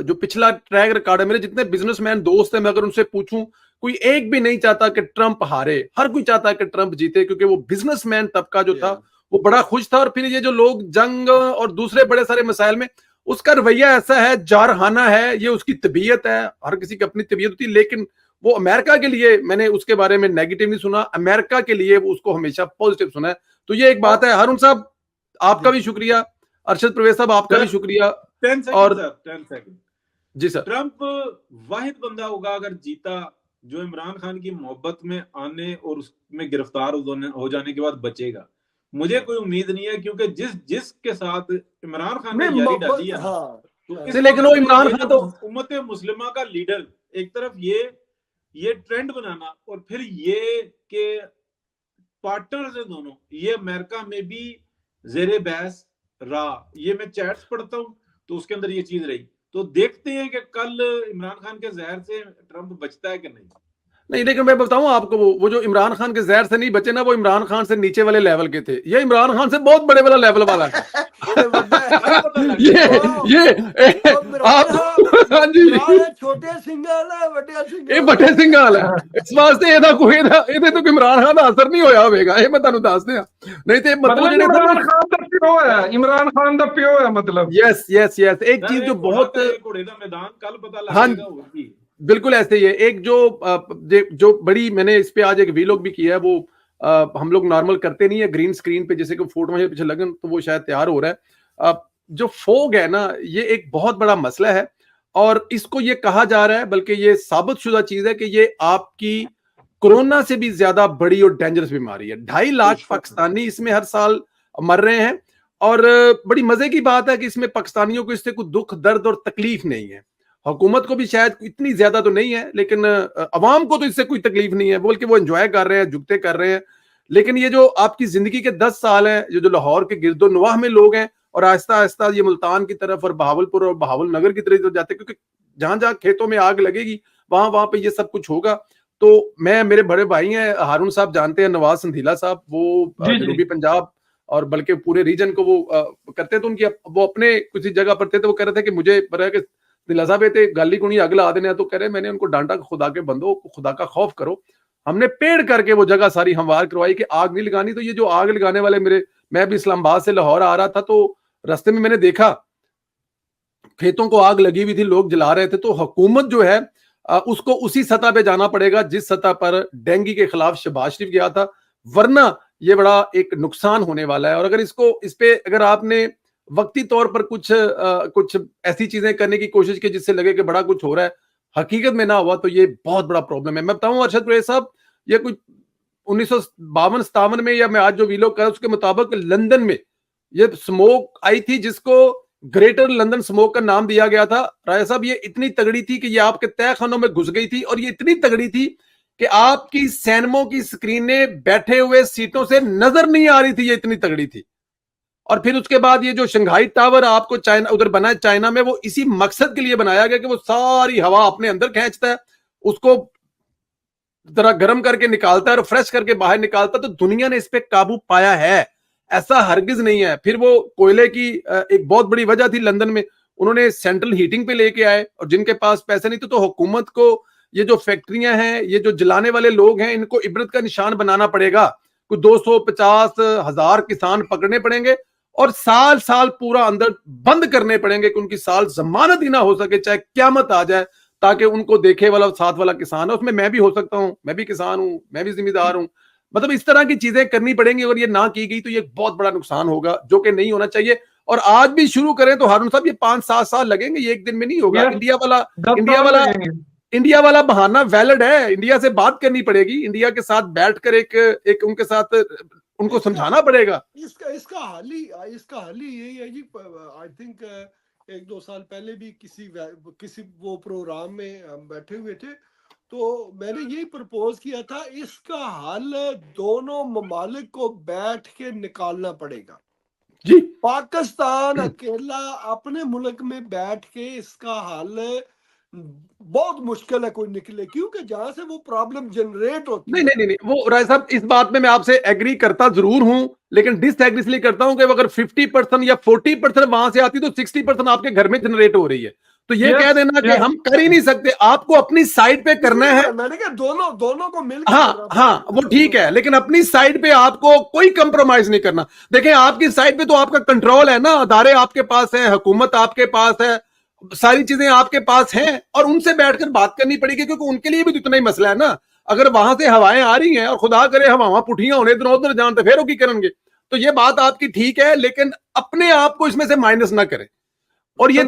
जो पिछला ट्रैक रिकॉर्ड है, मेरे जितने बिजनेसमैन दोस्त हैं, मैं अगर उनसे पूछूं, कोई एक भी नहीं चाहता कि ट्रंप हारे, हर कोई चाहता है कि ट्रंप जीते, क्योंकि वो बिजनेसमैन तबका जो था वो बड़ा खुश था। और फिर ये जो लोग जंग और दूसरे बड़े सारे मसाइल में, उसका रवैया ऐसा है, जारहाना है, ये उसकी तबीयत है, हर किसी की अपनी तबीयत होती है। लेकिन वो अमेरिका के लिए, मैंने उसके बारे में नेगेटिव नहीं सुना, अमेरिका के लिए वो उसको हमेशा पॉजिटिव सुना है। तो ये एक बात है। हारून साहब आपका भी शुक्रिया, अरशद परवेज साहब आपका भी शुक्रिया। 10 सेकंड जी सर। ट्रंप वाहिद बंदा होगा अगर जीता जो इमरान खान की मोहब्बत में आने और उसमें गिरफ्तार हो जाने के बाद बचेगा। मुझे कोई उम्मीद नहीं है, क्योंकि जिसके साथ इमरान खान ने यारी डाली है, तो लेकिन वो इमरान खान तो उम्मत मुस्लिमा का लीडर, एक तरफ ये ट्रेंड बनाना, और फिर ये के पार्टनर्स है दोनों, ये अमेरिका में भी जेरे बहस रहा। ये मैं चैट्स पढ़ता हूँ तो उसके अंदर ये चीज रही। तो देखते हैं कि कल इमरान खान के जहर से ट्रंप बचता है कि नहीं। लेकिन मैं बताऊं आपको, वो जो इमरान खान के जहर से नहीं बचे ना, वो इमरान खान से नीचे वाले लेवल के थे। ये इमरान खान से बहुत बड़े वाला लेवल वाला है। आप हाँ जी, छोटे सिंगल है, बड़े सिंगल है, इस वास्ते ਇਹਦਾ तो इमरान खान का असर नहीं होया होगा, ये मैं ਤੁਹਾਨੂੰ ਦੱਸ ਦਿਆਂ। नहीं तो मतलब इमरान खान का प्यो है, इमरान खान का प्यो है, मतलब यस एक चीज जो बहुत घोड़े का मैदान कल पता लगेगा। बिल्कुल ऐसे ही है। एक जो बड़ी, मैंने इस पे आज एक वीलॉग भी किया है, वो हम लोग नॉर्मल करते नहीं है ग्रीन स्क्रीन पे, जैसे कि फोटो में पीछे लगन, तो वो शायद तैयार हो रहा है। जो फोग है ना, ये एक बहुत बड़ा मसला है, और इसको ये कहा जा रहा है, बल्कि ये साबित शुदा चीज है कि ये आपकी कोरोना से भी ज्यादा बड़ी और डेंजरस बीमारी है। 2.5 लाख पाकिस्तानी इसमें हर साल मर रहे हैं, और बड़ी मजे की बात है कि इसमें पाकिस्तानियों को इससे कोई दुख दर्द और तकलीफ नहीं है। हुकूमत को भी शायद इतनी ज्यादा तो नहीं है, लेकिन अवाम को तो इससे कोई तकलीफ नहीं है, बल्कि वो एंजॉय कर रहे हैं, जुगते कर रहे हैं। लेकिन ये जो आपकी जिंदगी के 10 साल हैं, जो लाहौर के गिरदोनवाह में लोग हैं, और आहिस्ता आहिस्ता ये मुल्तान की तरफ और बहावलपुर और बहावल नगर की तरफ जाते, क्योंकि जहां जहां खेतों में आग लगेगी वहां पे ये सब कुछ होगा। तो मेरे बड़े भाई हैं हारून साहब, जानते हैं नवाज संधीला साहब, वो जनूबी पंजाब और बल्कि पूरे रीजन को वो करते थे। उनकी वो अपने किसी जगह पर थे, तो वो कह रहे थे कि मुझे पता है कि दिला साहब ये गाली को नहीं अगला आ देने, तो कह रहे मैंने उनको डांटा, खुदा के बंदो, खुदा का खौफ करो। हमने पेड़ करके वो जगह सारी हमवार करवाई कि आग नहीं लगानी। तो ये जो आग लगाने वाले मैं भी इस्लामाबाद से लाहौर आ रहा था, तो रास्ते में मैंने देखा खेतों को आग लगी हुई थी, लोग जला रहे थे। तो हुकूमत जो है उसको उसी सतह पे जाना पड़ेगा जिस सतह पर डेंगू के खिलाफ शहबाज शरीफ गया था, वरना ये बड़ा एक नुकसान होने वाला है। और अगर इस पे अगर आपने वक्ती तौर पर कुछ ऐसी चीजें करने की कोशिश की जिससे लगे कि बड़ा कुछ हो रहा है, हकीकत में ना हुआ, तो ये बहुत बड़ा प्रॉब्लम है। मैं बताऊं अरशद कुरैशी साहब, ये कुछ 1952-57 में, या मैं आज जो वीलॉग कर उसके मुताबिक लंदन में ये स्मोक आई थी जिसको ग्रेटर लंदन स्मोक का नाम दिया गया था। राय साहब, ये इतनी तगड़ी थी कि ये आपके तहखानों में घुस गई थी, और ये इतनी तगड़ी थी कि आपकी सिनेमा की स्क्रीनें बैठे हुए सीटों से नजर नहीं आ रही थी, ये इतनी तगड़ी थी। और फिर उसके बाद ये जो शंघाई टावर आपको चाइना उधर बना है चाइना में, वो इसी मकसद के लिए बनाया गया कि वो सारी हवा अपने अंदर खींचता है, उसको जरा गर्म करके निकालता है और फ्रेश करके बाहर निकालता है। तो दुनिया ने इस पे काबू पाया है, ऐसा हरगिज नहीं है। फिर वो कोयले की एक बहुत बड़ी वजह थी लंदन में, उन्होंने सेंट्रल हीटिंग पे लेके आए, और जिनके पास पैसे नहीं थे तो हुकूमत को ये जो फैक्ट्रियां हैं, ये जो जलाने वाले लोग हैं, इनको इबरत का निशान बनाना पड़ेगा। कुछ 250,000 किसान पकड़ने पड़ेंगे और साल साल पूरा अंदर बंद करने पड़ेंगे कि उनकी साल जमानत ही ना हो सके, चाहे क्यामत आ जाए, ताकि उनको देखे वाला साथ वाला किसान है। उसमें मैं भी हो सकता हूं, मैं भी किसान हूं, मैं भी जिम्मेदार हूं। मतलब इस तरह की चीजें करनी पड़ेंगी, और ये ना की गई तो ये बहुत बड़ा नुकसान होगा, जो कि नहीं होना चाहिए। और आज भी शुरू करें तो हारून साहब ये 5-7 साल लगेंगे, ये एक दिन में नहीं होगा। इंडिया वाला बहाना वैलिड है, इंडिया से बात करनी पड़ेगी, इंडिया के साथ बैठकर एक उनके साथ उनको समझाना पड़ेगा। इसका हल ही यही है जी। आई थिंक 1-2 साल पहले भी किसी वो प्रोग्राम में हम बैठे हुए थे, तो मैंने यही प्रपोज किया था, इसका हल दोनों ममालिक को बैठ के निकालना पड़ेगा जी। पाकिस्तान अकेला अपने मुल्क में बैठ के इसका हल बहुत मुश्किल है कोई निकले, क्योंकि जहां से वो प्रॉब्लम जनरेट होती है। नहीं, वो राय साहब, इस बात में मैं आपसे एग्री करता जरूर हूं, लेकिन डिसएग्री इसलिए करता हूं कि अगर 50% या 40% वहां से आती तो 60% आपके घर में जनरेट हो रही है। तो ये कह देना कि हम कर ही नहीं सकते, आपको अपनी साइड पे करना है। मैंने कहा दोनों को मिलकर, हाँ, वो ठीक है, लेकिन अपनी साइड पे आपको कोई कंप्रोमाइज नहीं करना। देखें, आपकी साइड पे तो आपका कंट्रोल है ना, अदारे आपके पास है, हुकूमत आपके पास है, सारी चीजें आपके पास हैं, और उनसे बैठकर बात करनी पड़ेगी, क्योंकि उनके लिए भी तो इतना ही मसला है ना। अगर वहां से हवाएं आ रही हैं और खुदा करे हवा पुठियां होने इधर उधर जानते फिर की करेंगे, तो ये बात आपकी ठीक है, लेकिन अपने आप को इसमें से माइनस ना करें। और ये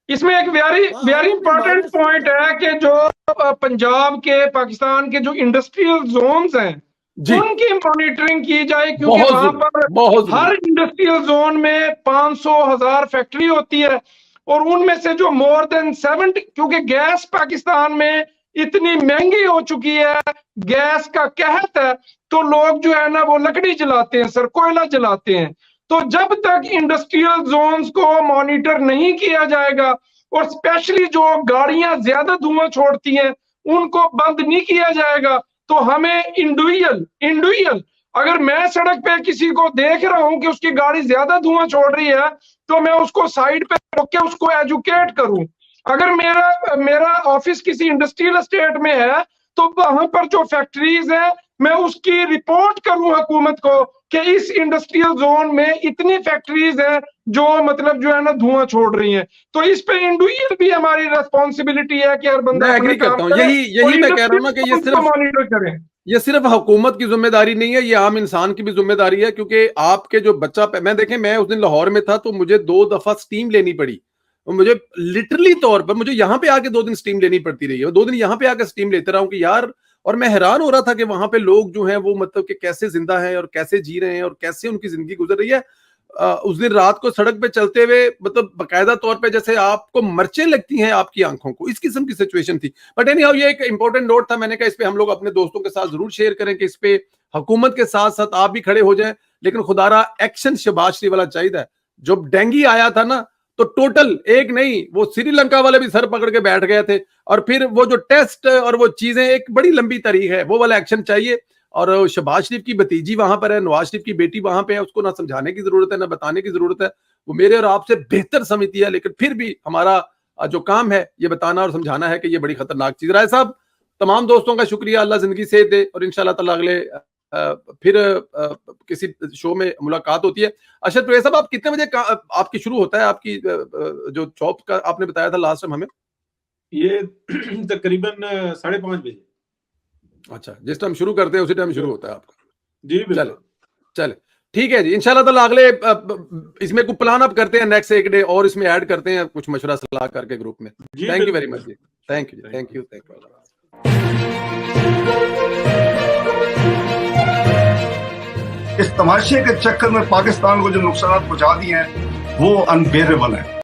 इसमें एक वेरी इंपॉर्टेंट पॉइंट है कि जो पंजाब के, पाकिस्तान के जो इंडस्ट्रियल जोन्स हैं, उनकी मॉनिटरिंग की जाए, क्योंकि वहां पर हर इंडस्ट्रियल जोन में 500,000 फैक्ट्री होती है, और उनमें से जो मोर देन 70, क्योंकि गैस पाकिस्तान में इतनी महंगी हो चुकी है, गैस का कहत है, तो लोग जो है ना वो लकड़ी जलाते हैं सर, कोयला जलाते हैं। तो जब तक इंडस्ट्रियल जोन्स को मॉनिटर नहीं किया जाएगा, और स्पेशली जो गाड़ियां ज्यादा धुआं छोड़ती हैं उनको बंद नहीं किया जाएगा, तो हमें इंडिविजुअल अगर मैं सड़क पे किसी को देख रहा हूं कि उसकी गाड़ी ज्यादा धुआं छोड़ रही है, तो मैं उसको साइड पे रोक के उसको एजुकेट करूं। अगर मेरा ऑफिस किसी इंडस्ट्रियल एस्टेट में है, तो वहां पर जो फैक्ट्रीज है मैं उसकी रिपोर्ट करूं हुकूमत को कि इस इंडस्ट्रियल जोन में इतनी फैक्ट्रीज हैं जो मतलब जो है ना धुआं छोड़ रही हैं। तो इस पे इंडिविजुअल भी हमारी रिस्पॉन्सिबिलिटी है कि हर बंदा एग्री करता हूं। यही मैं कह रहा हूं ना कि ये सिर्फ मॉनिटर करें, ये सिर्फ हुकूमत की जिम्मेदारी नहीं है, ये आम इंसान की भी जिम्मेदारी है। क्योंकि आपके जो बच्चा, मैं उस दिन लाहौर में था तो मुझे 2 दफा स्टीम लेनी पड़ी, मुझे लिटरली तौर पर मुझे यहाँ पे आके 2 दिन स्टीम लेनी पड़ती रही है, 2 दिन यहाँ पे आके स्टीम लेते रहा हूँ कि यार। और मैं हैरान हो रहा था कि वहां पे लोग जो हैं वो मतलब कि कैसे जिंदा हैं और कैसे जी रहे हैं और कैसे उनकी जिंदगी गुजर रही है। उस दिन रात को सड़क पे चलते हुए मतलब बाकायदा तौर पे जैसे आपको मर्चें लगती हैं आपकी आंखों को, इस किस्म की सिचुएशन थी। बट एनी हाउ, ये एक इंपॉर्टेंट नोट था, मैंने कहा इस पे हम लोग अपने दोस्तों के साथ जरूर शेयर करें कि इस पे हुकूमत के साथ साथ आप भी खड़े हो जाएं। लेकिन खुदारा एक्शन शहबाज शरीफ वाला चाहिए। जब डेंगू आया था ना, तो टोटल एक नहीं, वो श्रीलंका वाले भी सर पकड़ के बैठ गए थे, और फिर वो जो टेस्ट और वो चीजें, एक बड़ी लंबी तारीख है, वो वाला एक्शन चाहिए। और शहबाज शरीफ की भतीजी वहां पर है, नवाज शरीफ की बेटी वहां पे है, उसको ना समझाने की जरूरत है ना बताने की जरूरत है, वो मेरे और आपसे बेहतर समझती है। लेकिन फिर भी हमारा जो काम है ये बताना और समझाना है कि ये बड़ी खतरनाक चीज। राय साहब, तमाम दोस्तों का शुक्रिया, अल्लाह जिंदगी से दे और इंशाल्लाह ताला अगले फिर किसी शो में मुलाकात होती है। अरशद परवेज साहब, आप कितने बजे आपकी शुरू होता है, आपकी जो जॉब का आपने बताया था लास्ट टाइम हमें? ये तकरीबन 5:30 बजे। अच्छा, जिस टाइम शुरू करते हैं उसी टाइम शुरू होता है आपका? जी बिल्कुल। चले ठीक है जी, इंशाल्लाह ताला अगले इसमें कुछ प्लान अप करते हैं नेक्स्ट एक डे और इसमें ऐड करते हैं कुछ मशवरा सलाह करके ग्रुप में। थैंक यू वेरी मच जी, thank you, thank you, thank you. इस तमाशे के चक्कर में पाकिस्तान को जो नुकसान पहुंचा दिए हैं वो अनबेरेबल है।